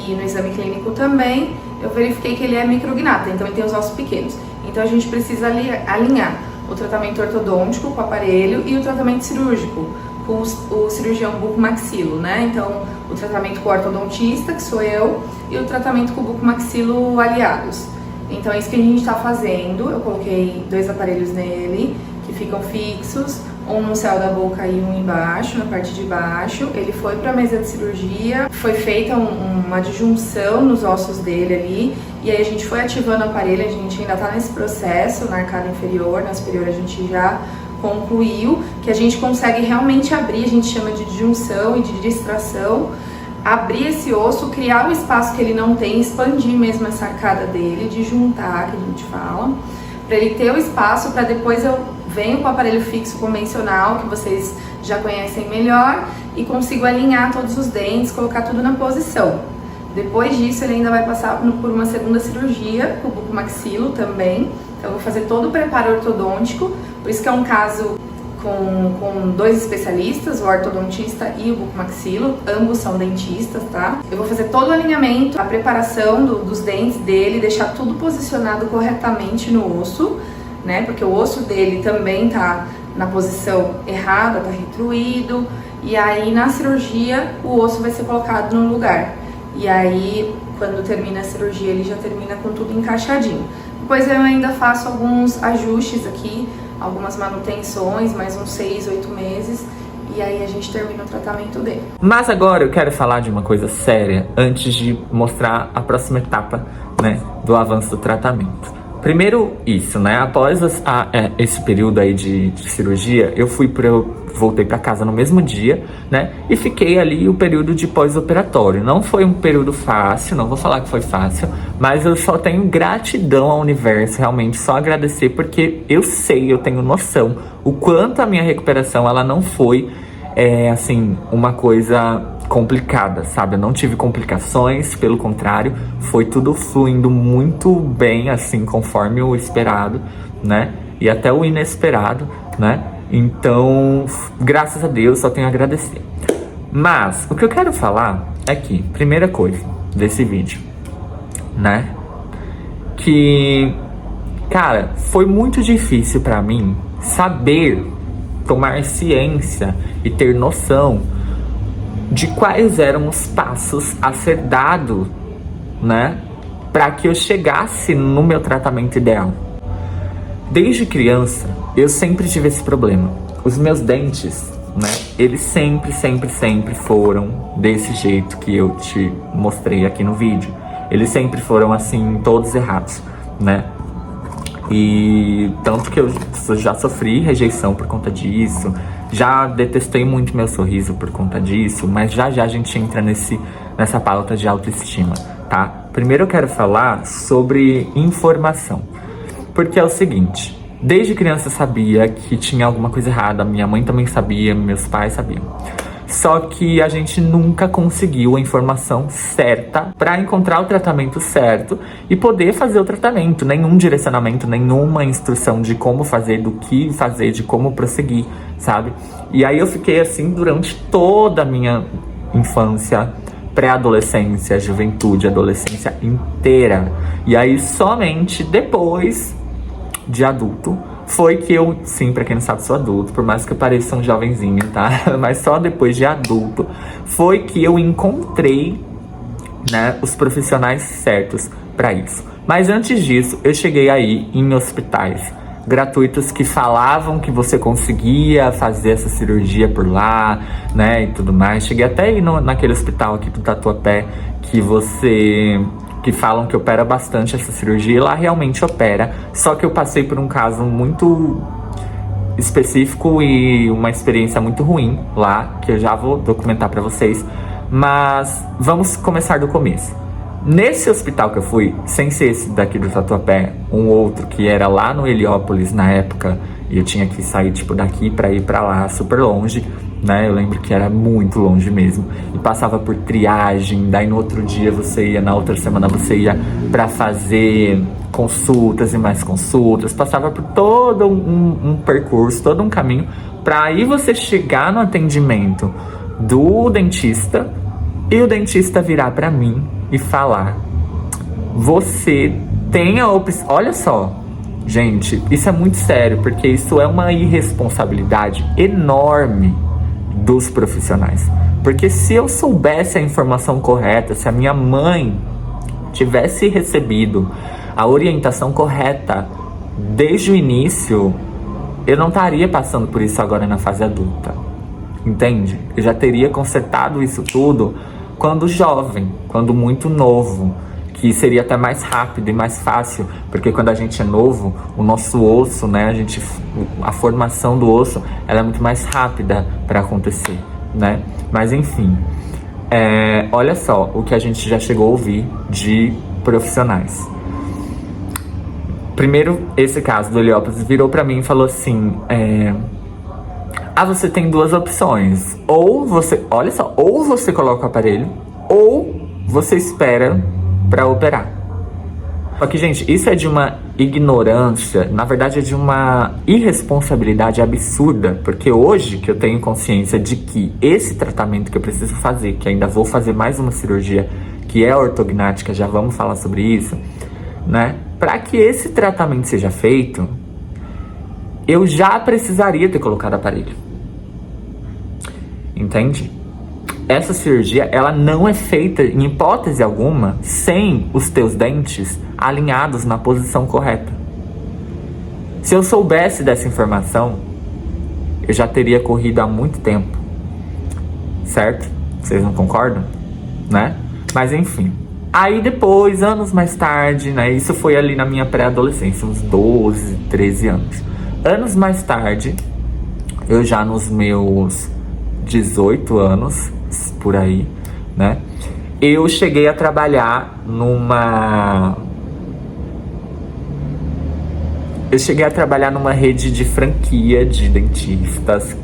e no exame clínico também, eu verifiquei que ele é micrognata, então ele tem os ossos pequenos. Então a gente precisa alinhar o tratamento ortodôntico com o aparelho e o tratamento cirúrgico com o cirurgião bucomaxilo, né? Então, o tratamento com o ortodontista, que sou eu, e o tratamento com o bucomaxilo aliados. Então, é isso que a gente está fazendo. Eu coloquei 2 aparelhos nele, que ficam fixos, um no céu da boca e um embaixo, na parte de baixo. Ele foi para a mesa de cirurgia, foi feita uma disjunção nos ossos dele ali, e aí a gente foi ativando o aparelho. A gente ainda está nesse processo, na arcada inferior, na superior a gente já concluiu, que a gente consegue realmente abrir, a gente chama de disjunção e de distração, abrir esse osso, criar um espaço que ele não tem, expandir mesmo essa arcada dele, de juntar, que a gente fala, para ele ter o espaço, para depois eu venho com o aparelho fixo convencional, que vocês já conhecem melhor, e consigo alinhar todos os dentes, colocar tudo na posição. Depois disso, ele ainda vai passar por uma segunda cirurgia, com o bucomaxilo também. Então, eu vou fazer todo o preparo ortodôntico, por isso que é um caso com 2 especialistas, o ortodontista e o bucomaxilo, ambos são dentistas, tá? Eu vou fazer todo o alinhamento, a preparação dos dentes dele, deixar tudo posicionado corretamente no osso, né? Porque o osso dele também tá na posição errada, tá retruído, e aí na cirurgia o osso vai ser colocado no lugar. E aí, quando termina a cirurgia, ele já termina com tudo encaixadinho. Depois eu ainda faço alguns ajustes aqui, algumas manutenções, mais uns 6, 8 meses, e aí a gente termina o tratamento dele. Mas agora eu quero falar de uma coisa séria, antes de mostrar a próxima etapa, né, do avanço do tratamento. primeiro isso, né? Após esse período aí de cirurgia, voltei pra casa no mesmo dia, né? E fiquei ali o período de pós-operatório. Não foi um período fácil, não vou falar que foi fácil, mas eu só tenho gratidão ao universo, realmente só agradecer, porque eu tenho noção o quanto a minha recuperação, ela não foi, assim, uma coisa complicada, sabe? Eu não tive complicações, pelo contrário, foi tudo fluindo muito bem, assim, conforme o esperado, né? E até o inesperado, né? Então, graças a Deus, só tenho a agradecer. Mas, o que eu quero falar é que, primeira coisa desse vídeo, né? Que, cara, foi muito difícil pra mim saber, tomar ciência e ter noção de quais eram os passos a ser dado, né, para que eu chegasse no meu tratamento ideal. Desde criança, eu sempre tive esse problema. Os meus dentes, né, eles sempre foram desse jeito que eu te mostrei aqui no vídeo. Eles sempre foram assim, todos errados, né? E tanto que eu já sofri rejeição por conta disso, já detestei muito meu sorriso por conta disso, mas já a gente entra nessa pauta de autoestima, tá? Primeiro eu quero falar sobre informação, porque é o seguinte, desde criança eu sabia que tinha alguma coisa errada, minha mãe também sabia, meus pais sabiam. Só que a gente nunca conseguiu a informação certa para encontrar o tratamento certo e poder fazer o tratamento. Nenhum direcionamento, nenhuma instrução de como fazer, do que fazer, de como prosseguir, sabe? E aí eu fiquei assim durante toda a minha infância, pré-adolescência, juventude, adolescência inteira. E aí somente depois de adulto foi que eu, sim, pra quem não sabe, sou adulto, por mais que eu pareça um jovenzinho, tá? Mas só depois de adulto foi que eu encontrei, né, os profissionais certos pra isso. Mas antes disso, eu cheguei aí em hospitais gratuitos que falavam que você conseguia fazer essa cirurgia por lá, né, e tudo mais. Cheguei até aí naquele hospital aqui do Tatuapé que falam que opera bastante essa cirurgia, e lá realmente opera, só que eu passei por um caso muito específico e uma experiência muito ruim lá, que eu já vou documentar pra vocês, mas vamos começar do começo. Nesse hospital que eu fui, sem ser esse daqui do Tatuapé, um outro que era lá no Heliópolis na época, e eu tinha que sair tipo daqui pra ir pra lá, super longe, né? Eu lembro que era muito longe mesmo, e passava por triagem, daí no outro dia na outra semana você ia pra fazer consultas e mais consultas, passava por todo um percurso, todo um caminho, pra aí você chegar no atendimento do dentista, e o dentista virar pra mim e falar: você tem a opção. Olha só, gente, isso é muito sério, porque isso é uma irresponsabilidade enorme dos profissionais. Porque se eu soubesse a informação correta, se a minha mãe tivesse recebido a orientação correta desde o início, eu não estaria passando por isso agora na fase adulta, entende? Eu já teria consertado isso tudo quando jovem, quando muito novo, que seria até mais rápido e mais fácil, porque quando a gente é novo, o nosso osso, né, a formação do osso, ela é muito mais rápida para acontecer, né? Mas enfim, olha só o que a gente já chegou a ouvir de profissionais. Primeiro, esse caso do Heliópolis virou para mim e falou assim: você tem duas opções, ou você coloca o aparelho, ou você espera para operar. Só que, gente, isso é de uma ignorância, na verdade é de uma irresponsabilidade absurda, porque hoje que eu tenho consciência de que esse tratamento que eu preciso fazer, que ainda vou fazer mais uma cirurgia, que é a ortognática, já vamos falar sobre isso, né? Para que esse tratamento seja feito, eu já precisaria ter colocado aparelho. Entende? Essa cirurgia, ela não é feita, em hipótese alguma, sem os teus dentes alinhados na posição correta. Se eu soubesse dessa informação, eu já teria corrido há muito tempo. Certo? Vocês não concordam? Né? Mas enfim, Aí depois, anos mais tarde, né? Isso foi ali na minha pré-adolescência, uns 12, 13 anos. Anos mais tarde, eu já nos meus 18 anos, por aí, né? Eu cheguei a trabalhar numa rede de franquia de dentistas,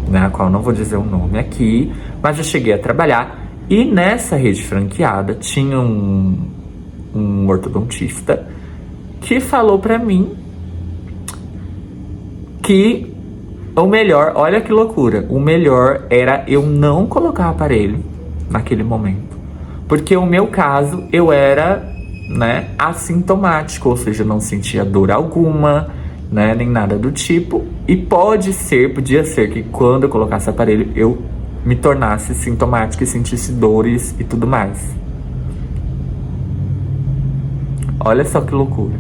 né? A qual eu não vou dizer o nome aqui, mas eu cheguei a trabalhar. E nessa rede franqueada tinha um ortodontista que falou pra mim que o melhor, olha que loucura, o melhor era eu não colocar aparelho naquele momento. Porque o meu caso, eu era, né, assintomático, ou seja, eu não sentia dor alguma, né, nem nada do tipo. E podia ser que quando eu colocasse aparelho, eu me tornasse sintomático e sentisse dores e tudo mais. Olha só que loucura.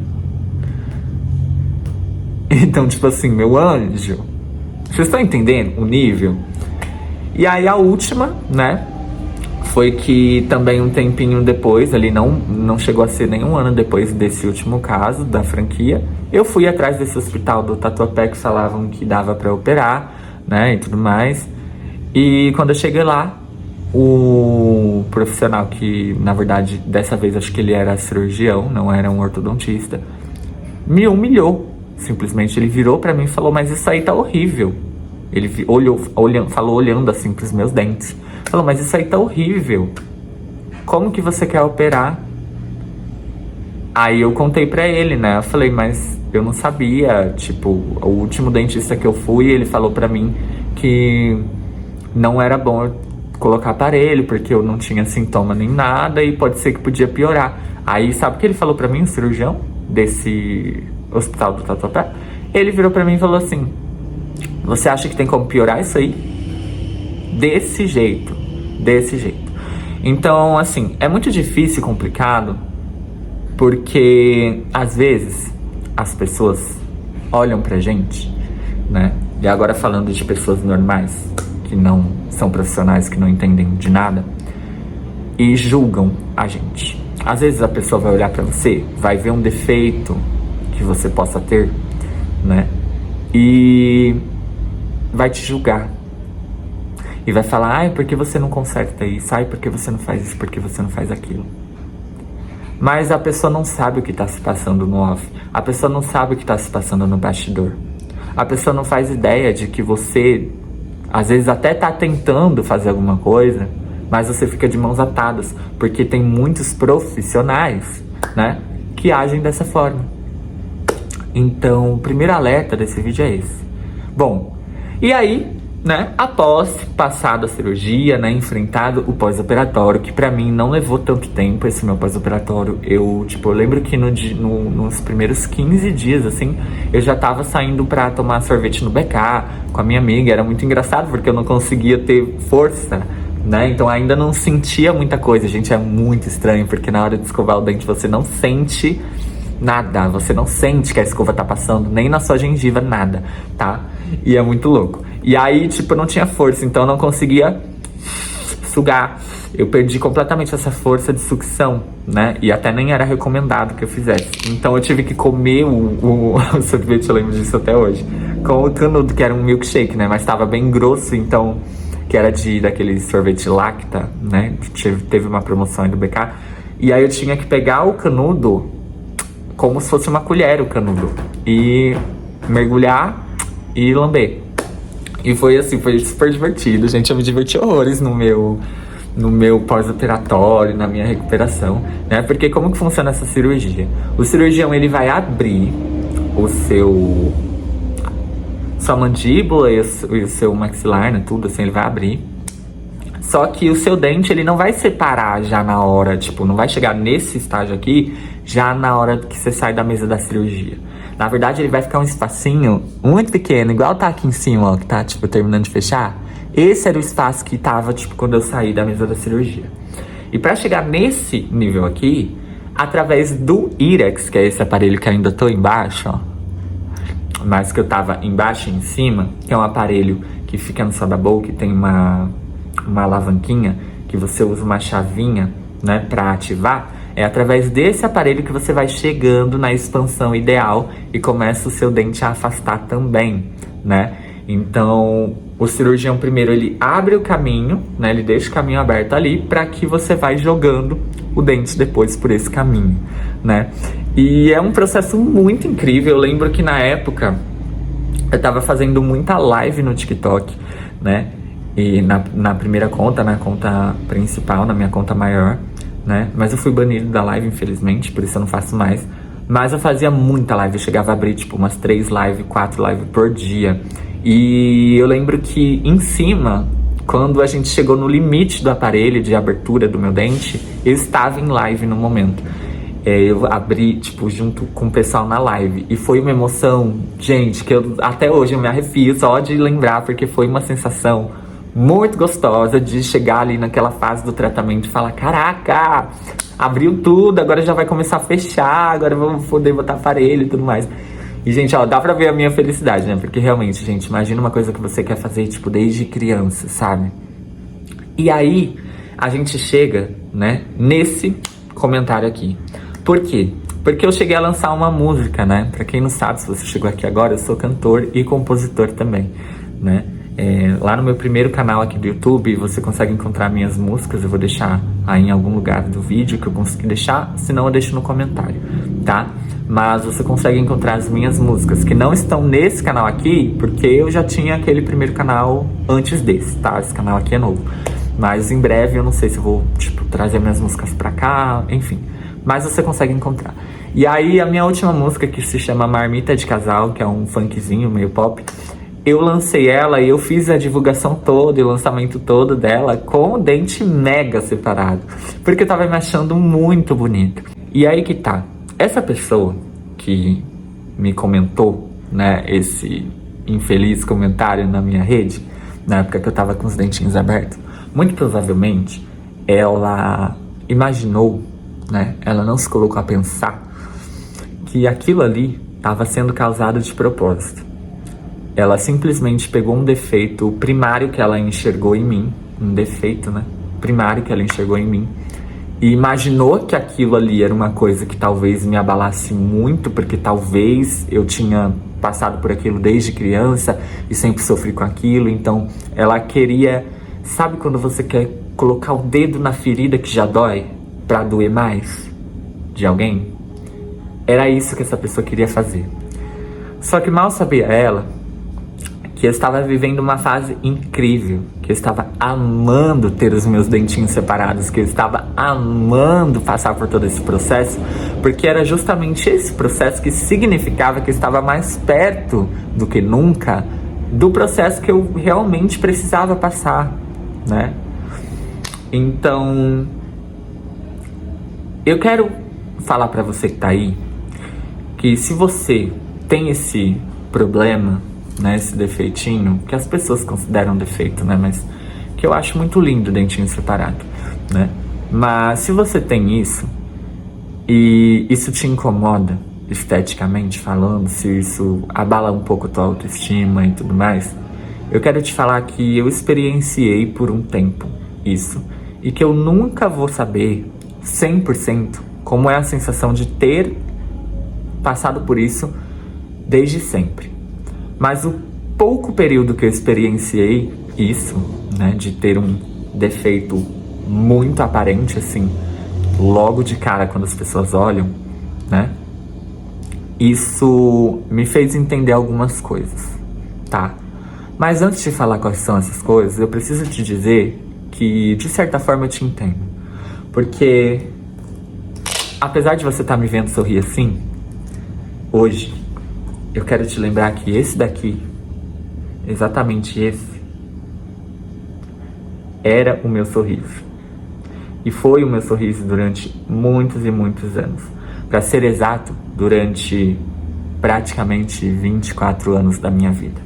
Então, tipo assim, meu anjo, vocês estão entendendo o nível? E aí a última, né, foi que também um tempinho depois, ali não chegou a ser nenhum ano depois desse último caso da franquia, eu fui atrás desse hospital do Tatuapé que falavam que dava pra operar, né, e tudo mais. E quando eu cheguei lá, o profissional que, na verdade, dessa vez acho que ele era cirurgião, não era um ortodontista, me humilhou. Simplesmente ele virou pra mim e falou, mas isso aí tá horrível. Ele falou olhando assim pros meus dentes. Falou, mas isso aí tá horrível. Como que você quer operar? Aí eu contei pra ele, né? Eu falei, mas eu não sabia. Tipo, o último dentista que eu fui, ele falou pra mim que não era bom eu colocar aparelho, porque eu não tinha sintoma nem nada e pode ser que podia piorar. Aí sabe o que ele falou pra mim, o cirurgião desse hospital do Tatuapé? Ele virou pra mim e falou assim, você acha que tem como piorar isso aí? Desse jeito. Então, assim, é muito difícil e complicado, porque às vezes as pessoas olham pra gente, né? E agora falando de pessoas normais, que não são profissionais, que não entendem de nada, e julgam a gente. Às vezes a pessoa vai olhar pra você, vai ver um defeito que você possa ter, né? E vai te julgar. E vai falar, ai, por que você não conserta isso? Ai, por que você não faz isso? Por que você não faz aquilo? Mas a pessoa não sabe o que tá se passando no off. A pessoa não sabe o que tá se passando no bastidor. A pessoa não faz ideia de que você, às vezes, até tá tentando fazer alguma coisa, mas você fica de mãos atadas. Porque tem muitos profissionais, né, que agem dessa forma. Então, o primeiro alerta desse vídeo é esse. Bom, e aí, né, após passado a cirurgia, né, enfrentado o pós-operatório, que pra mim não levou tanto tempo esse meu pós-operatório. Eu lembro que nos primeiros 15 dias, assim, eu já tava saindo pra tomar sorvete no BK com a minha amiga. Era muito engraçado, porque eu não conseguia ter força, né, então ainda não sentia muita coisa. Gente, é muito estranho, porque na hora de escovar o dente você não sente nada, você não sente que a escova tá passando, nem na sua gengiva, nada, tá? E é muito louco. E aí, tipo, eu não tinha força, então eu não conseguia sugar. Eu perdi completamente essa força de sucção, né? E até nem era recomendado que eu fizesse. Então eu tive que comer o sorvete, eu lembro disso até hoje, com o canudo, que era um milkshake, né? Mas tava bem grosso, então, que era daquele sorvete Lacta, né? Teve uma promoção aí do BK. E aí eu tinha que pegar o canudo como se fosse uma colher, o canudo, e mergulhar e lamber. E foi assim, foi super divertido, gente. Eu me diverti horrores no meu pós-operatório, na minha recuperação, né? Porque como que funciona essa cirurgia? O cirurgião, ele vai abrir sua mandíbula e o seu maxilar, né? Tudo assim, ele vai abrir. Só que o seu dente, ele não vai separar já na hora, tipo, não vai chegar nesse estágio aqui já na hora que você sai da mesa da cirurgia. Na verdade, ele vai ficar um espacinho muito pequeno, igual tá aqui em cima, ó, que tá, tipo, terminando de fechar. Esse era o espaço que tava, tipo, quando eu saí da mesa da cirurgia. E pra chegar nesse nível aqui, através do IREX, que é esse aparelho que eu ainda tô embaixo, ó, mas que eu tava embaixo e em cima, que é um aparelho que fica no soda bowl, que tem uma alavanquinha, que você usa uma chavinha né, para ativar, é através desse aparelho que você vai chegando na expansão ideal e começa o seu dente a afastar também, né? Então, o cirurgião primeiro ele abre o caminho, né? Ele deixa o caminho aberto ali para que você vai jogando o dente depois por esse caminho, né? E é um processo muito incrível. Eu lembro que na época eu tava fazendo muita live no TikTok, né? E na primeira conta, na conta principal, na minha conta maior, né? Mas eu fui banido da live, infelizmente, por isso eu não faço mais. Mas eu fazia muita live, eu chegava a abrir tipo umas 3 lives, 4 lives por dia. E eu lembro que em cima, quando a gente chegou no limite do aparelho de abertura do meu dente, eu estava em live no momento. Eu abri, tipo, junto com o pessoal na live. E foi uma emoção, gente, que até hoje eu me arrepio só de lembrar, porque foi uma sensação muito gostosa de chegar ali naquela fase do tratamento e falar, caraca, abriu tudo, agora já vai começar a fechar, agora vamos poder botar aparelho e tudo mais. E, gente, ó, dá pra ver a minha felicidade, né? Porque realmente, gente, imagina uma coisa que você quer fazer, tipo, desde criança, sabe? E aí, a gente chega, né, nesse comentário aqui. Por quê? Porque eu cheguei a lançar uma música, né? Pra quem não sabe, se você chegou aqui agora, eu sou cantor e compositor também, né? Lá no meu primeiro canal aqui do YouTube, você consegue encontrar minhas músicas. Eu vou deixar aí em algum lugar do vídeo que eu consegui deixar, senão eu deixo no comentário, tá? Mas você consegue encontrar as minhas músicas, que não estão nesse canal aqui, porque eu já tinha aquele primeiro canal antes desse, tá? Esse canal aqui é novo. Mas em breve eu não sei se eu vou, tipo, trazer minhas músicas pra cá, enfim. Mas você consegue encontrar. E aí a minha última música, que se chama Marmita de Casal, que é um funkzinho meio pop, eu lancei ela e eu fiz a divulgação toda e o lançamento todo dela com o dente mega separado, porque eu tava me achando muito bonito. E aí que tá, essa pessoa que me comentou, né, esse infeliz comentário na minha rede, na época que eu tava com os dentinhos abertos, muito provavelmente ela imaginou, né, ela não se colocou a pensar que aquilo ali tava sendo causado de propósito. Ela simplesmente pegou um defeito primário que ela enxergou em mim, um defeito, né, primário que ela enxergou em mim, e imaginou que aquilo ali era uma coisa que talvez me abalasse muito, porque talvez eu tinha passado por aquilo desde criança e sempre sofri com aquilo. Então ela queria, sabe quando você quer colocar o dedo na ferida que já dói pra doer mais de alguém? Era isso que essa pessoa queria fazer. Só que mal sabia ela que eu estava vivendo uma fase incrível, que eu estava amando ter os meus dentinhos separados, que eu estava amando passar por todo esse processo, porque era justamente esse processo que significava que eu estava mais perto do que nunca do processo que eu realmente precisava passar, né? Então, eu quero falar pra você que tá aí, que se você tem esse problema, né, esse defeitinho, que as pessoas consideram defeito, né, mas que eu acho muito lindo o dentinho separado, né, mas se você tem isso, e isso te incomoda, esteticamente falando, se isso abala um pouco a tua autoestima e tudo mais, eu quero te falar que eu experienciei por um tempo isso, e que eu nunca vou saber 100% como é a sensação de ter passado por isso desde sempre. Mas o pouco período que eu experienciei isso, né, de ter um defeito muito aparente, assim, logo de cara quando as pessoas olham, né, isso me fez entender algumas coisas, tá? Mas antes de falar quais são essas coisas, eu preciso te dizer que, de certa forma, eu te entendo. Porque, apesar de você estar me vendo sorrir assim, hoje, eu quero te lembrar que esse daqui, exatamente esse, era o meu sorriso. E foi o meu sorriso durante muitos e muitos anos. Para ser exato, durante praticamente 24 anos da minha vida.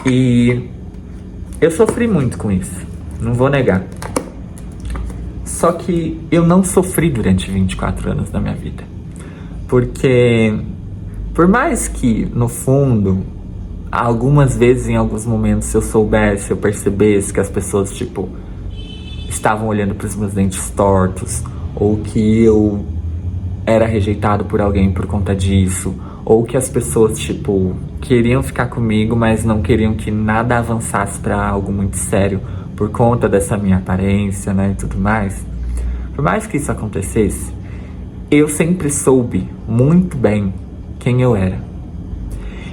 E eu sofri muito com isso, não vou negar. Só que eu não sofri durante 24 anos da minha vida. Porque, por mais que, no fundo, algumas vezes, em alguns momentos, eu soubesse, eu percebesse que as pessoas, tipo, estavam olhando para os meus dentes tortos, ou que eu era rejeitado por alguém por conta disso, ou que as pessoas, tipo, queriam ficar comigo, mas não queriam que nada avançasse para algo muito sério por conta dessa minha aparência, né, e tudo mais. Por mais que isso acontecesse, eu sempre soube muito bem quem eu era.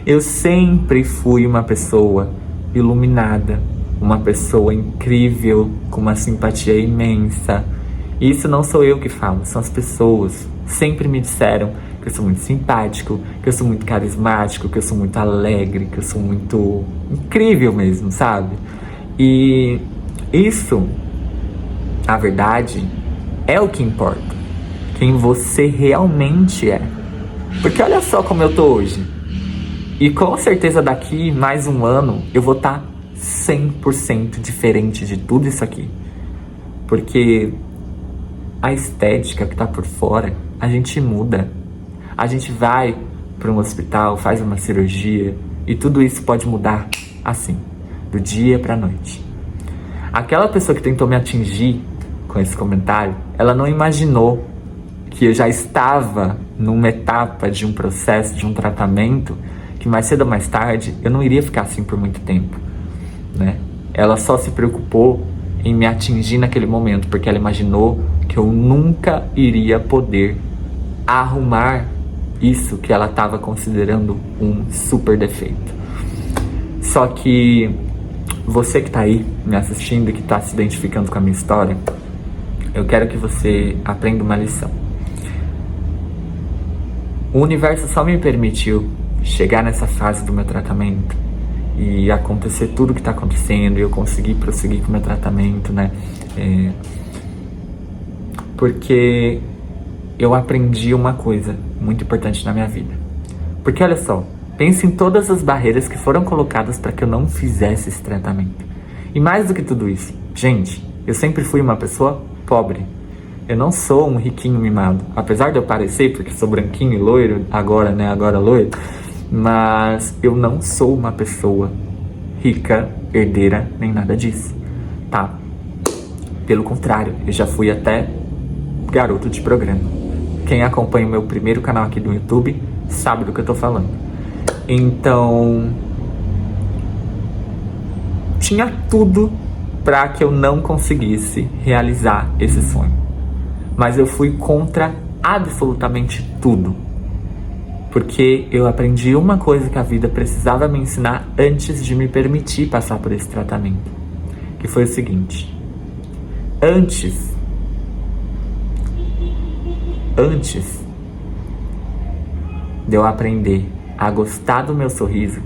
Eu sempre fui uma pessoa iluminada, uma pessoa incrível, com uma simpatia imensa. E isso não sou eu que falo, são as pessoas. Sempre me disseram que eu sou muito simpático, que eu sou muito carismático, que eu sou muito alegre, que eu sou muito incrível mesmo, sabe? E isso, a verdade, é o que importa. Quem você realmente é. Porque olha só como eu tô hoje. E com certeza daqui mais um ano eu vou estar 100% diferente de tudo isso aqui. Porque a estética que tá por fora, a gente muda. A gente vai para um hospital, faz uma cirurgia e tudo isso pode mudar assim, do dia pra noite. Aquela pessoa que tentou me atingir com esse comentário, ela não imaginou que eu já estava numa etapa de um processo, de um tratamento, que mais cedo ou mais tarde eu não iria ficar assim por muito tempo, né? Ela só se preocupou em me atingir naquele momento, porque ela imaginou que eu nunca iria poder arrumar isso que ela estava considerando um super defeito. Só que você que tá aí me assistindo e que tá se identificando com a minha história, eu quero que você aprenda uma lição. O universo só me permitiu chegar nessa fase do meu tratamento e acontecer tudo que tá acontecendo e eu conseguir prosseguir com o meu tratamento, né? Porque eu aprendi uma coisa muito importante na minha vida. Porque olha só, pense em todas as barreiras que foram colocadas para que eu não fizesse esse tratamento. E mais do que tudo isso, gente, eu sempre fui uma pessoa pobre. Eu não sou um riquinho mimado. Apesar de eu parecer, porque sou branquinho e loiro, agora, né, agora loiro. Mas eu não sou uma pessoa rica, herdeira, nem nada disso, tá? Pelo contrário, eu já fui até garoto de programa. Quem acompanha o meu primeiro canal aqui do YouTube sabe do que eu tô falando. Então, tinha tudo para que eu não conseguisse realizar esse sonho. Mas eu fui contra absolutamente tudo. Porque eu aprendi uma coisa que a vida precisava me ensinar antes de me permitir passar por esse tratamento. Que foi o seguinte. Antes de eu aprender a gostar do meu sorriso,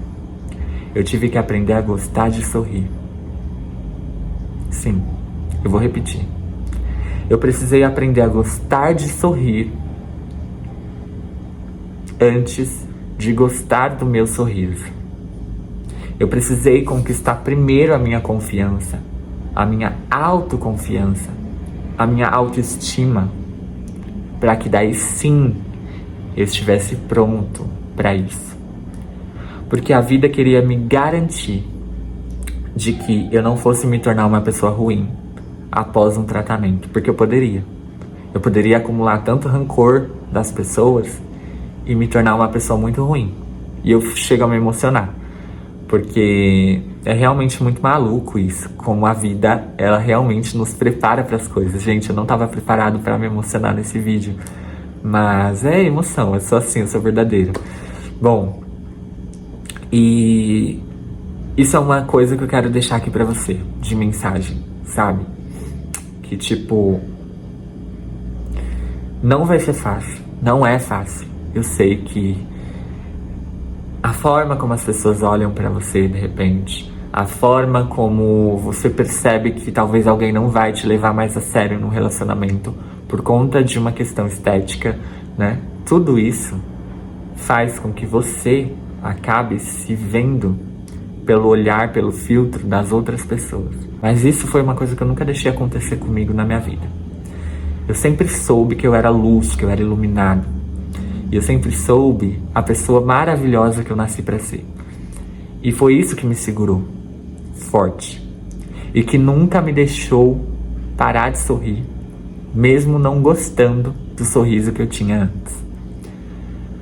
eu tive que aprender a gostar de sorrir. Sim, eu vou repetir. Eu precisei aprender a gostar de sorrir antes de gostar do meu sorriso. Eu precisei conquistar primeiro a minha confiança, a minha autoconfiança, a minha autoestima, para que daí sim eu estivesse pronto para isso. Porque a vida queria me garantir de que eu não fosse me tornar uma pessoa ruim após um tratamento, porque eu poderia acumular tanto rancor das pessoas e me tornar uma pessoa muito ruim. E eu chego a me emocionar, porque é realmente muito maluco isso, como a vida, ela realmente nos prepara para as coisas. Gente, eu não estava preparado para me emocionar nesse vídeo, mas é emoção, eu sou assim, eu sou verdadeiro. Bom, e isso é uma coisa que eu quero deixar aqui pra você, de mensagem, sabe? Que tipo, não vai ser fácil, não é fácil. Eu sei que a forma como as pessoas olham pra você de repente, a forma como você percebe que talvez alguém não vai te levar mais a sério no relacionamento por conta de uma questão estética, né? Tudo isso faz com que você acabe se vendo pelo olhar, pelo filtro das outras pessoas. Mas isso foi uma coisa que eu nunca deixei acontecer comigo na minha vida. Eu sempre soube que eu era luz, que eu era iluminado. E eu sempre soube a pessoa maravilhosa que eu nasci para ser. E foi isso que me segurou forte. E que nunca me deixou parar de sorrir, mesmo não gostando do sorriso que eu tinha antes.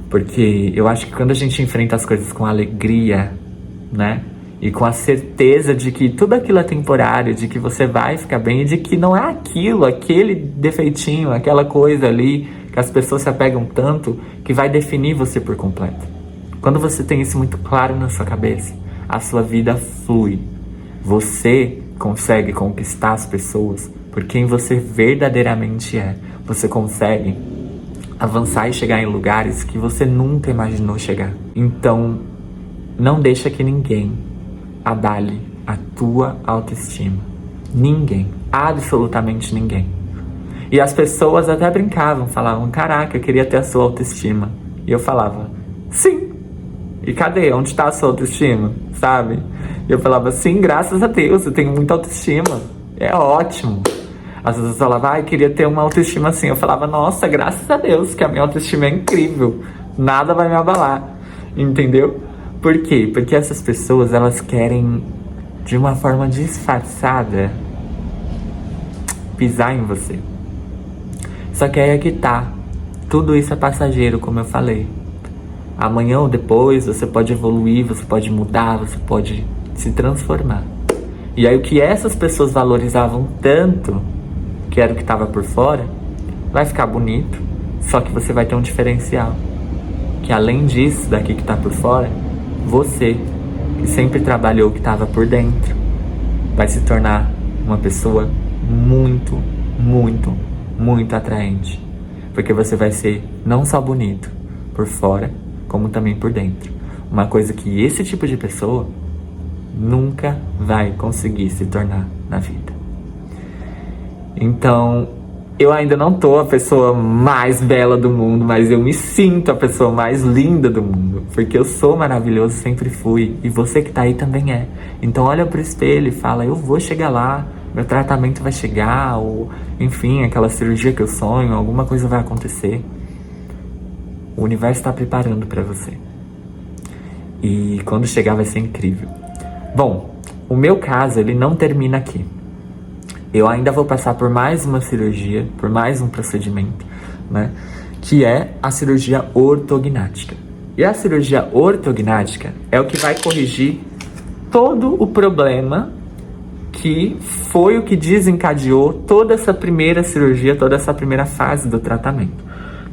Porque eu acho que quando a gente enfrenta as coisas com alegria, né? E com a certeza de que tudo aquilo é temporário, de que você vai ficar bem e de que não é aquilo, aquele defeitinho, aquela coisa ali que as pessoas se apegam tanto que vai definir você por completo. Quando você tem isso muito claro na sua cabeça, a sua vida flui. Você consegue conquistar as pessoas por quem você verdadeiramente é. Você consegue avançar e chegar em lugares que você nunca imaginou chegar. Então, não deixa que ninguém abale a tua autoestima. Ninguém, absolutamente ninguém. E as pessoas até brincavam, falavam, caraca, eu queria ter a sua autoestima. E eu falava, sim. E cadê? Onde está a sua autoestima? Sabe? E eu falava, sim, graças a Deus, eu tenho muita autoestima. É ótimo. As pessoas falavam, eu queria ter uma autoestima assim. Eu falava, nossa, graças a Deus, que a minha autoestima é incrível. Nada vai me abalar. Entendeu? Por quê? Porque essas pessoas, elas querem, de uma forma disfarçada, pisar em você. Só que aí é que tá. Tudo isso é passageiro, como eu falei. Amanhã ou depois, você pode evoluir, você pode mudar, você pode se transformar. E aí o que essas pessoas valorizavam tanto, que era o que estava por fora, vai ficar bonito, só que você vai ter um diferencial. Que além disso, daqui que tá por fora, você, que sempre trabalhou o que estava por dentro, vai se tornar uma pessoa muito, muito, muito atraente. Porque você vai ser não só bonito por fora, como também por dentro. Uma coisa que esse tipo de pessoa nunca vai conseguir se tornar na vida. Então, eu ainda não tô a pessoa mais bela do mundo, mas eu me sinto a pessoa mais linda do mundo. Porque eu sou maravilhoso, sempre fui. E você que tá aí também é. Então olha pro espelho e fala, eu vou chegar lá, meu tratamento vai chegar, ou enfim, aquela cirurgia que eu sonho, alguma coisa vai acontecer. O universo tá preparando pra você. E quando chegar vai ser incrível. Bom, o meu caso, ele não termina aqui. Eu ainda vou passar por mais uma cirurgia, por mais um procedimento, né? Que é a cirurgia ortognática. E a cirurgia ortognática é o que vai corrigir todo o problema que foi o que desencadeou toda essa primeira cirurgia, toda essa primeira fase do tratamento.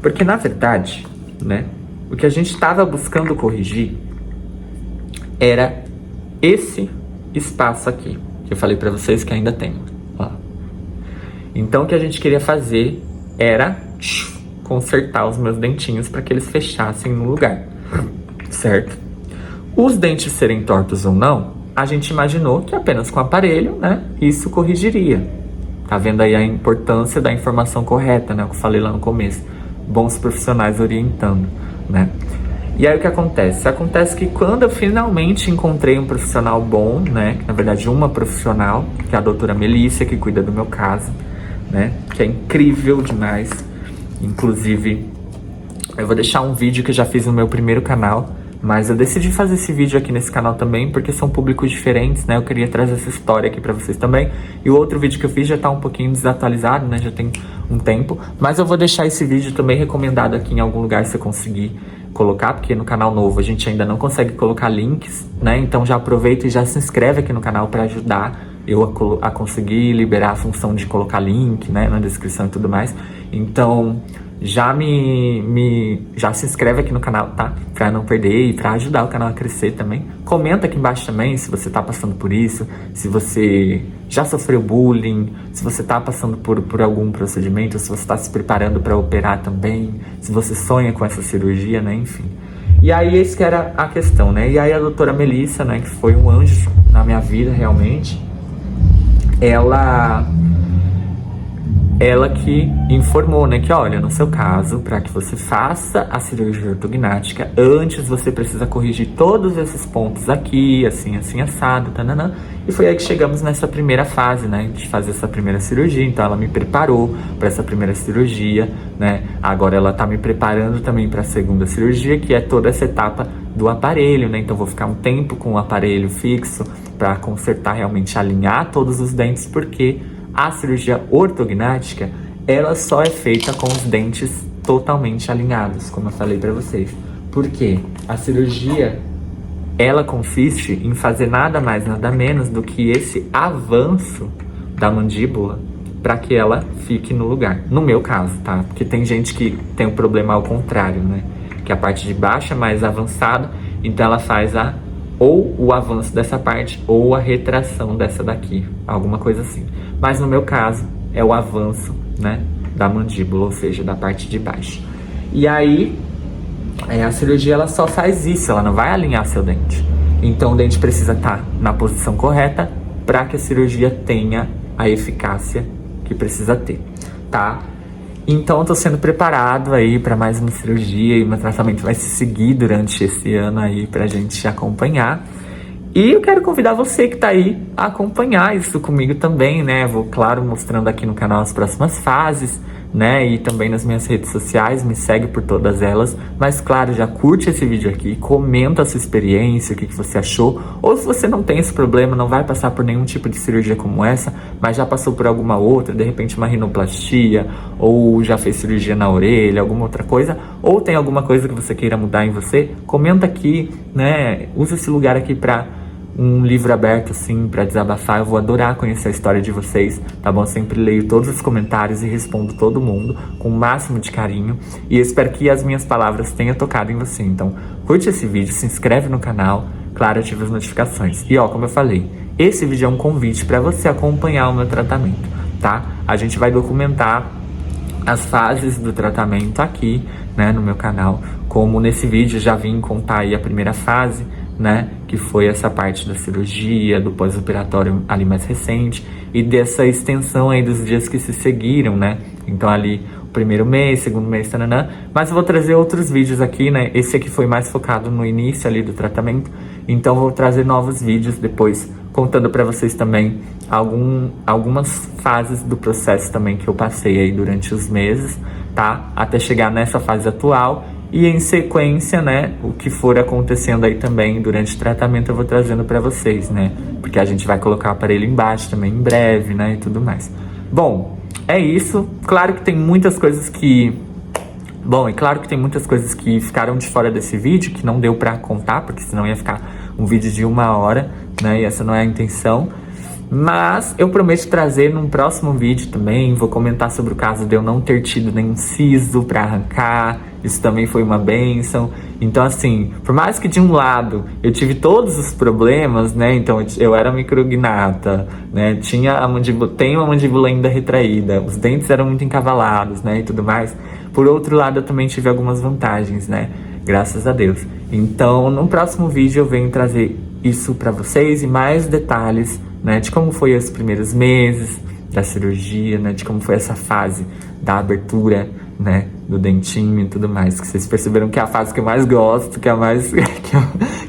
Porque, na verdade, né, o que a gente estava buscando corrigir era esse espaço aqui, que eu falei para vocês que ainda tem. Ó. Então, o que a gente queria fazer era consertar os meus dentinhos para que eles fechassem no lugar, certo? Os dentes serem tortos ou não, a gente imaginou que apenas com o aparelho, né, isso corrigiria. Tá vendo aí a importância da informação correta, né, que eu falei lá no começo. Bons profissionais orientando, né? E aí o que acontece? Acontece que quando eu finalmente encontrei um profissional bom, né, na verdade uma profissional, que é a doutora Melissa, que cuida do meu caso, né, que é incrível demais. Inclusive, eu vou deixar um vídeo que eu já fiz no meu primeiro canal, mas eu decidi fazer esse vídeo aqui nesse canal também, porque são públicos diferentes, né? Eu queria trazer essa história aqui pra vocês também. E o outro vídeo que eu fiz já tá um pouquinho desatualizado, né? Já tem um tempo. Mas eu vou deixar esse vídeo também recomendado aqui em algum lugar se eu conseguir colocar, porque no canal novo a gente ainda não consegue colocar links, né? Então já aproveita e já se inscreve aqui no canal pra ajudar eu a conseguir liberar a função de colocar link, né? Na descrição e tudo mais. Então já já se inscreve aqui no canal, tá? Pra não perder e pra ajudar o canal a crescer também. Comenta aqui embaixo também se você tá passando por isso, se você já sofreu bullying, se você tá passando por algum procedimento, se você tá se preparando pra operar também, se você sonha com essa cirurgia, né? Enfim. E aí esse que era a questão, né? E aí a doutora Melissa, né, que foi um anjo na minha vida realmente, ela que informou, né, que olha, no seu caso, para que você faça a cirurgia ortognática, antes você precisa corrigir todos esses pontos aqui, assim, assim, assado, tananã. E foi aí que chegamos nessa primeira fase, né, de fazer essa primeira cirurgia. Então ela me preparou para essa primeira cirurgia, né, agora ela tá me preparando também para a segunda cirurgia, que é toda essa etapa do aparelho, né, então vou ficar um tempo com o aparelho fixo para consertar, realmente alinhar todos os dentes, porque A cirurgia ortognática, ela só é feita com os dentes totalmente alinhados, como eu falei pra vocês. Por quê? A cirurgia, ela consiste em fazer nada mais, nada menos do que esse avanço da mandíbula para que ela fique no lugar. No meu caso, tá? Porque tem gente que tem um problema ao contrário, né? Que a parte de baixo é mais avançada, então ela faz ou o avanço dessa parte ou a retração dessa daqui, alguma coisa assim. Mas no meu caso, é o avanço, né, da mandíbula, ou seja, da parte de baixo. E aí, a cirurgia ela só faz isso, ela não vai alinhar seu dente. Então o dente precisa estar na posição correta para que a cirurgia tenha a eficácia que precisa ter, tá? Então eu tô sendo preparado aí para mais uma cirurgia e meu tratamento vai se seguir durante esse ano aí pra gente acompanhar. E eu quero convidar você que tá aí a acompanhar isso comigo também, né? Vou, claro, mostrando aqui no canal as próximas fases, né? E também nas minhas redes sociais, me segue por todas elas. Mas, claro, já curte esse vídeo aqui, comenta a sua experiência, o que você achou. Ou se você não tem esse problema, não vai passar por nenhum tipo de cirurgia como essa, mas já passou por alguma outra, de repente uma rinoplastia, ou já fez cirurgia na orelha, alguma outra coisa, ou tem alguma coisa que você queira mudar em você, comenta aqui, né? Usa esse lugar aqui pra um livro aberto, assim, pra desabafar. Eu vou adorar conhecer a história de vocês, tá bom? Eu sempre leio todos os comentários e respondo todo mundo com o máximo de carinho. E eu espero que as minhas palavras tenham tocado em você. Então, curte esse vídeo, se inscreve no canal, claro, ativa as notificações. E ó, como eu falei, esse vídeo é um convite pra você acompanhar o meu tratamento, tá? A gente vai documentar as fases do tratamento aqui, né, no meu canal. Como nesse vídeo já vim contar aí a primeira fase, né, que foi essa parte da cirurgia, do pós-operatório ali mais recente e dessa extensão aí dos dias que se seguiram, né? Então ali o primeiro mês, segundo mês, tananã. Mas eu vou trazer outros vídeos aqui, né? Esse aqui foi mais focado no início ali do tratamento, então vou trazer novos vídeos depois contando pra vocês também algumas fases do processo também que eu passei aí durante os meses, tá? Até chegar nessa fase atual. E em sequência, né, o que for acontecendo aí também durante o tratamento eu vou trazendo pra vocês, né? Porque a gente vai colocar o aparelho embaixo também em breve, né, e tudo mais. Bom, é isso. Claro que tem muitas coisas que... Bom, é claro que tem muitas coisas que ficaram de fora desse vídeo, que não deu pra contar, porque senão ia ficar um vídeo de 1 hora, né, e essa não é a intenção. Mas eu prometo trazer num próximo vídeo também, vou comentar sobre o caso de eu não ter tido nenhum siso pra arrancar, isso também foi uma bênção. Então assim, por mais que de um lado eu tive todos os problemas, né, então eu era micrognata, né, tenho a mandíbula ainda retraída, os dentes eram muito encavalados, né, e tudo mais. Por outro lado eu também tive algumas vantagens, né, graças a Deus. Então no próximo vídeo eu venho trazer isso pra vocês e mais detalhes, né, de como foi os primeiros meses da cirurgia, né, de como foi essa fase da abertura, né, do dentinho e tudo mais, que vocês perceberam que é a fase que eu mais gosto, que é a mais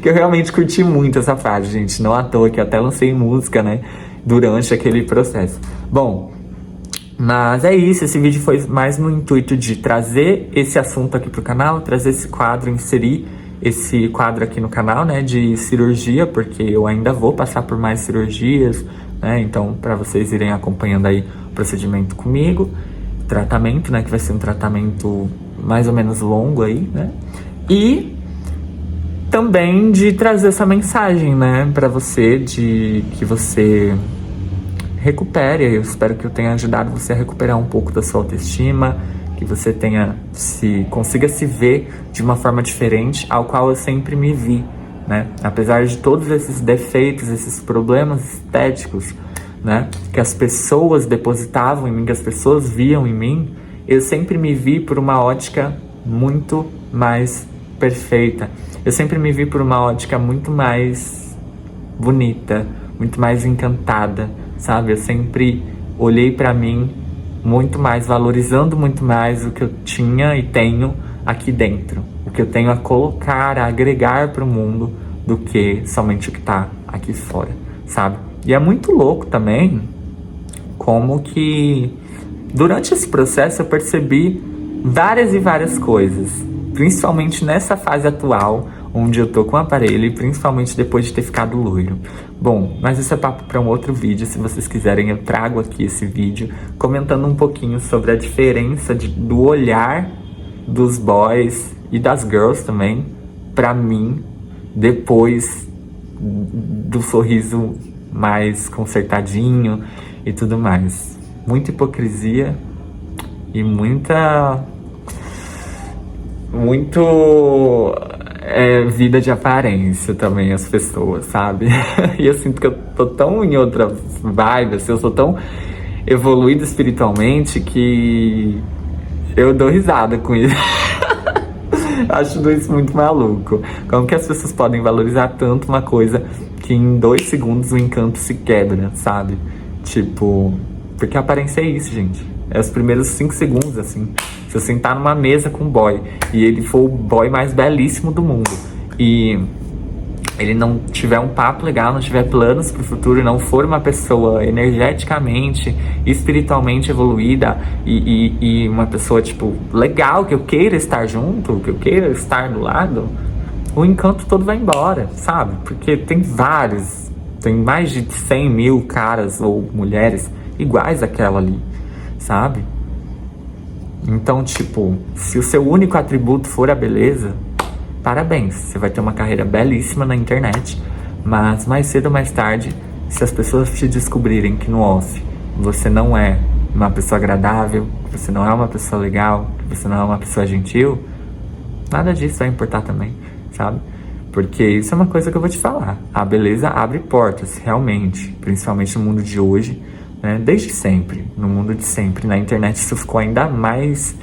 que eu realmente curti muito essa fase, gente, não à toa que eu até lancei música, né, durante aquele processo. Bom, mas é isso, esse vídeo foi mais no intuito de trazer esse assunto aqui pro canal, trazer esse quadro, inserir esse quadro aqui no canal, né, de cirurgia, porque eu ainda vou passar por mais cirurgias, né, então para vocês irem acompanhando aí o procedimento comigo, tratamento, né, que vai ser um tratamento mais ou menos longo aí, né, e também de trazer essa mensagem, né, para você, de que você recupere. Eu espero que eu tenha ajudado você a recuperar um pouco da sua autoestima, que você consiga se ver de uma forma diferente, ao qual eu sempre me vi, né? Apesar de todos esses defeitos, esses problemas estéticos, né, que as pessoas depositavam em mim, que as pessoas viam em mim, eu sempre me vi por uma ótica muito mais perfeita. Eu sempre me vi por uma ótica muito mais bonita, muito mais encantada, sabe? Eu sempre olhei pra mim muito mais, valorizando muito mais o que eu tinha e tenho aqui dentro, o que eu tenho a colocar, a agregar para o mundo, do que somente o que tá aqui fora, sabe? E é muito louco também como que durante esse processo eu percebi várias e várias coisas, principalmente nessa fase atual, onde eu tô com o aparelho, e principalmente depois de ter ficado loiro. Bom, mas isso é papo para um outro vídeo. Se vocês quiserem, eu trago aqui esse vídeo comentando um pouquinho sobre a diferença do olhar dos boys e das girls também, pra mim, depois do sorriso mais consertadinho e tudo mais. Muita hipocrisia e muito vida de aparência também, as pessoas, sabe? E eu sinto que eu tô tão em outra vibe, assim, eu sou tão evoluído espiritualmente que eu dou risada com isso. Acho isso muito maluco. Como que as pessoas podem valorizar tanto uma coisa que em 2 segundos o encanto se quebra, sabe? Tipo, porque a aparência é isso, gente. É os primeiros 5 segundos, assim. Se eu sentar numa mesa com um boy e ele for o boy mais belíssimo do mundo e ele não tiver um papo legal, não tiver planos pro futuro, não for uma pessoa energeticamente, espiritualmente evoluída e uma pessoa, tipo, legal, que eu queira estar junto, que eu queira estar do lado, o encanto todo vai embora, sabe? Porque tem mais de 100 mil caras ou mulheres iguais àquela ali, sabe? Então, tipo, se o seu único atributo for a beleza, parabéns, você vai ter uma carreira belíssima na internet, mas mais cedo ou mais tarde, se as pessoas te descobrirem que no off você não é uma pessoa agradável, que você não é uma pessoa legal, que você não é uma pessoa gentil, nada disso vai importar também, sabe? Porque isso é uma coisa que eu vou te falar. A beleza abre portas, realmente, principalmente no mundo de hoje, né? Desde sempre, no mundo de sempre. Na internet isso ficou ainda mais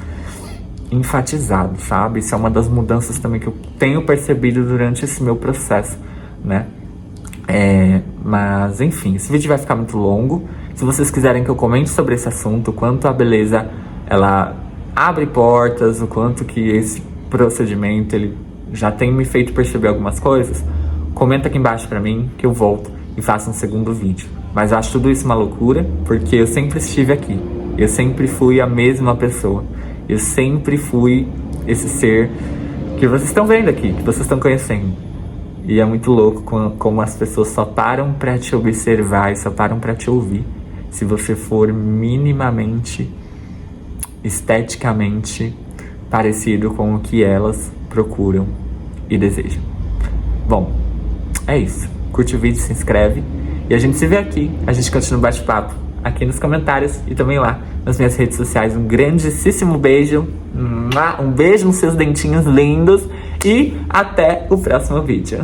enfatizado, sabe? Isso é uma das mudanças também que eu tenho percebido durante esse meu processo, né? Mas enfim, esse vídeo vai ficar muito longo. Se vocês quiserem que eu comente sobre esse assunto, o quanto a beleza ela abre portas, o quanto que esse procedimento ele já tem me feito perceber algumas coisas, comenta aqui embaixo pra mim que eu volto e faço um segundo vídeo. Mas eu acho tudo isso uma loucura, porque eu sempre estive aqui, eu sempre fui a mesma pessoa. Eu sempre fui esse ser que vocês estão vendo aqui, que vocês estão conhecendo. E é muito louco como as pessoas só param pra te observar e só param pra te ouvir se você for minimamente, esteticamente parecido com o que elas procuram e desejam. Bom, é isso. Curte o vídeo, se inscreve e a gente se vê aqui. A gente continua o bate-papo aqui nos comentários e também lá nas minhas redes sociais. Um grandíssimo beijo, um beijo nos seus dentinhos lindos e até o próximo vídeo.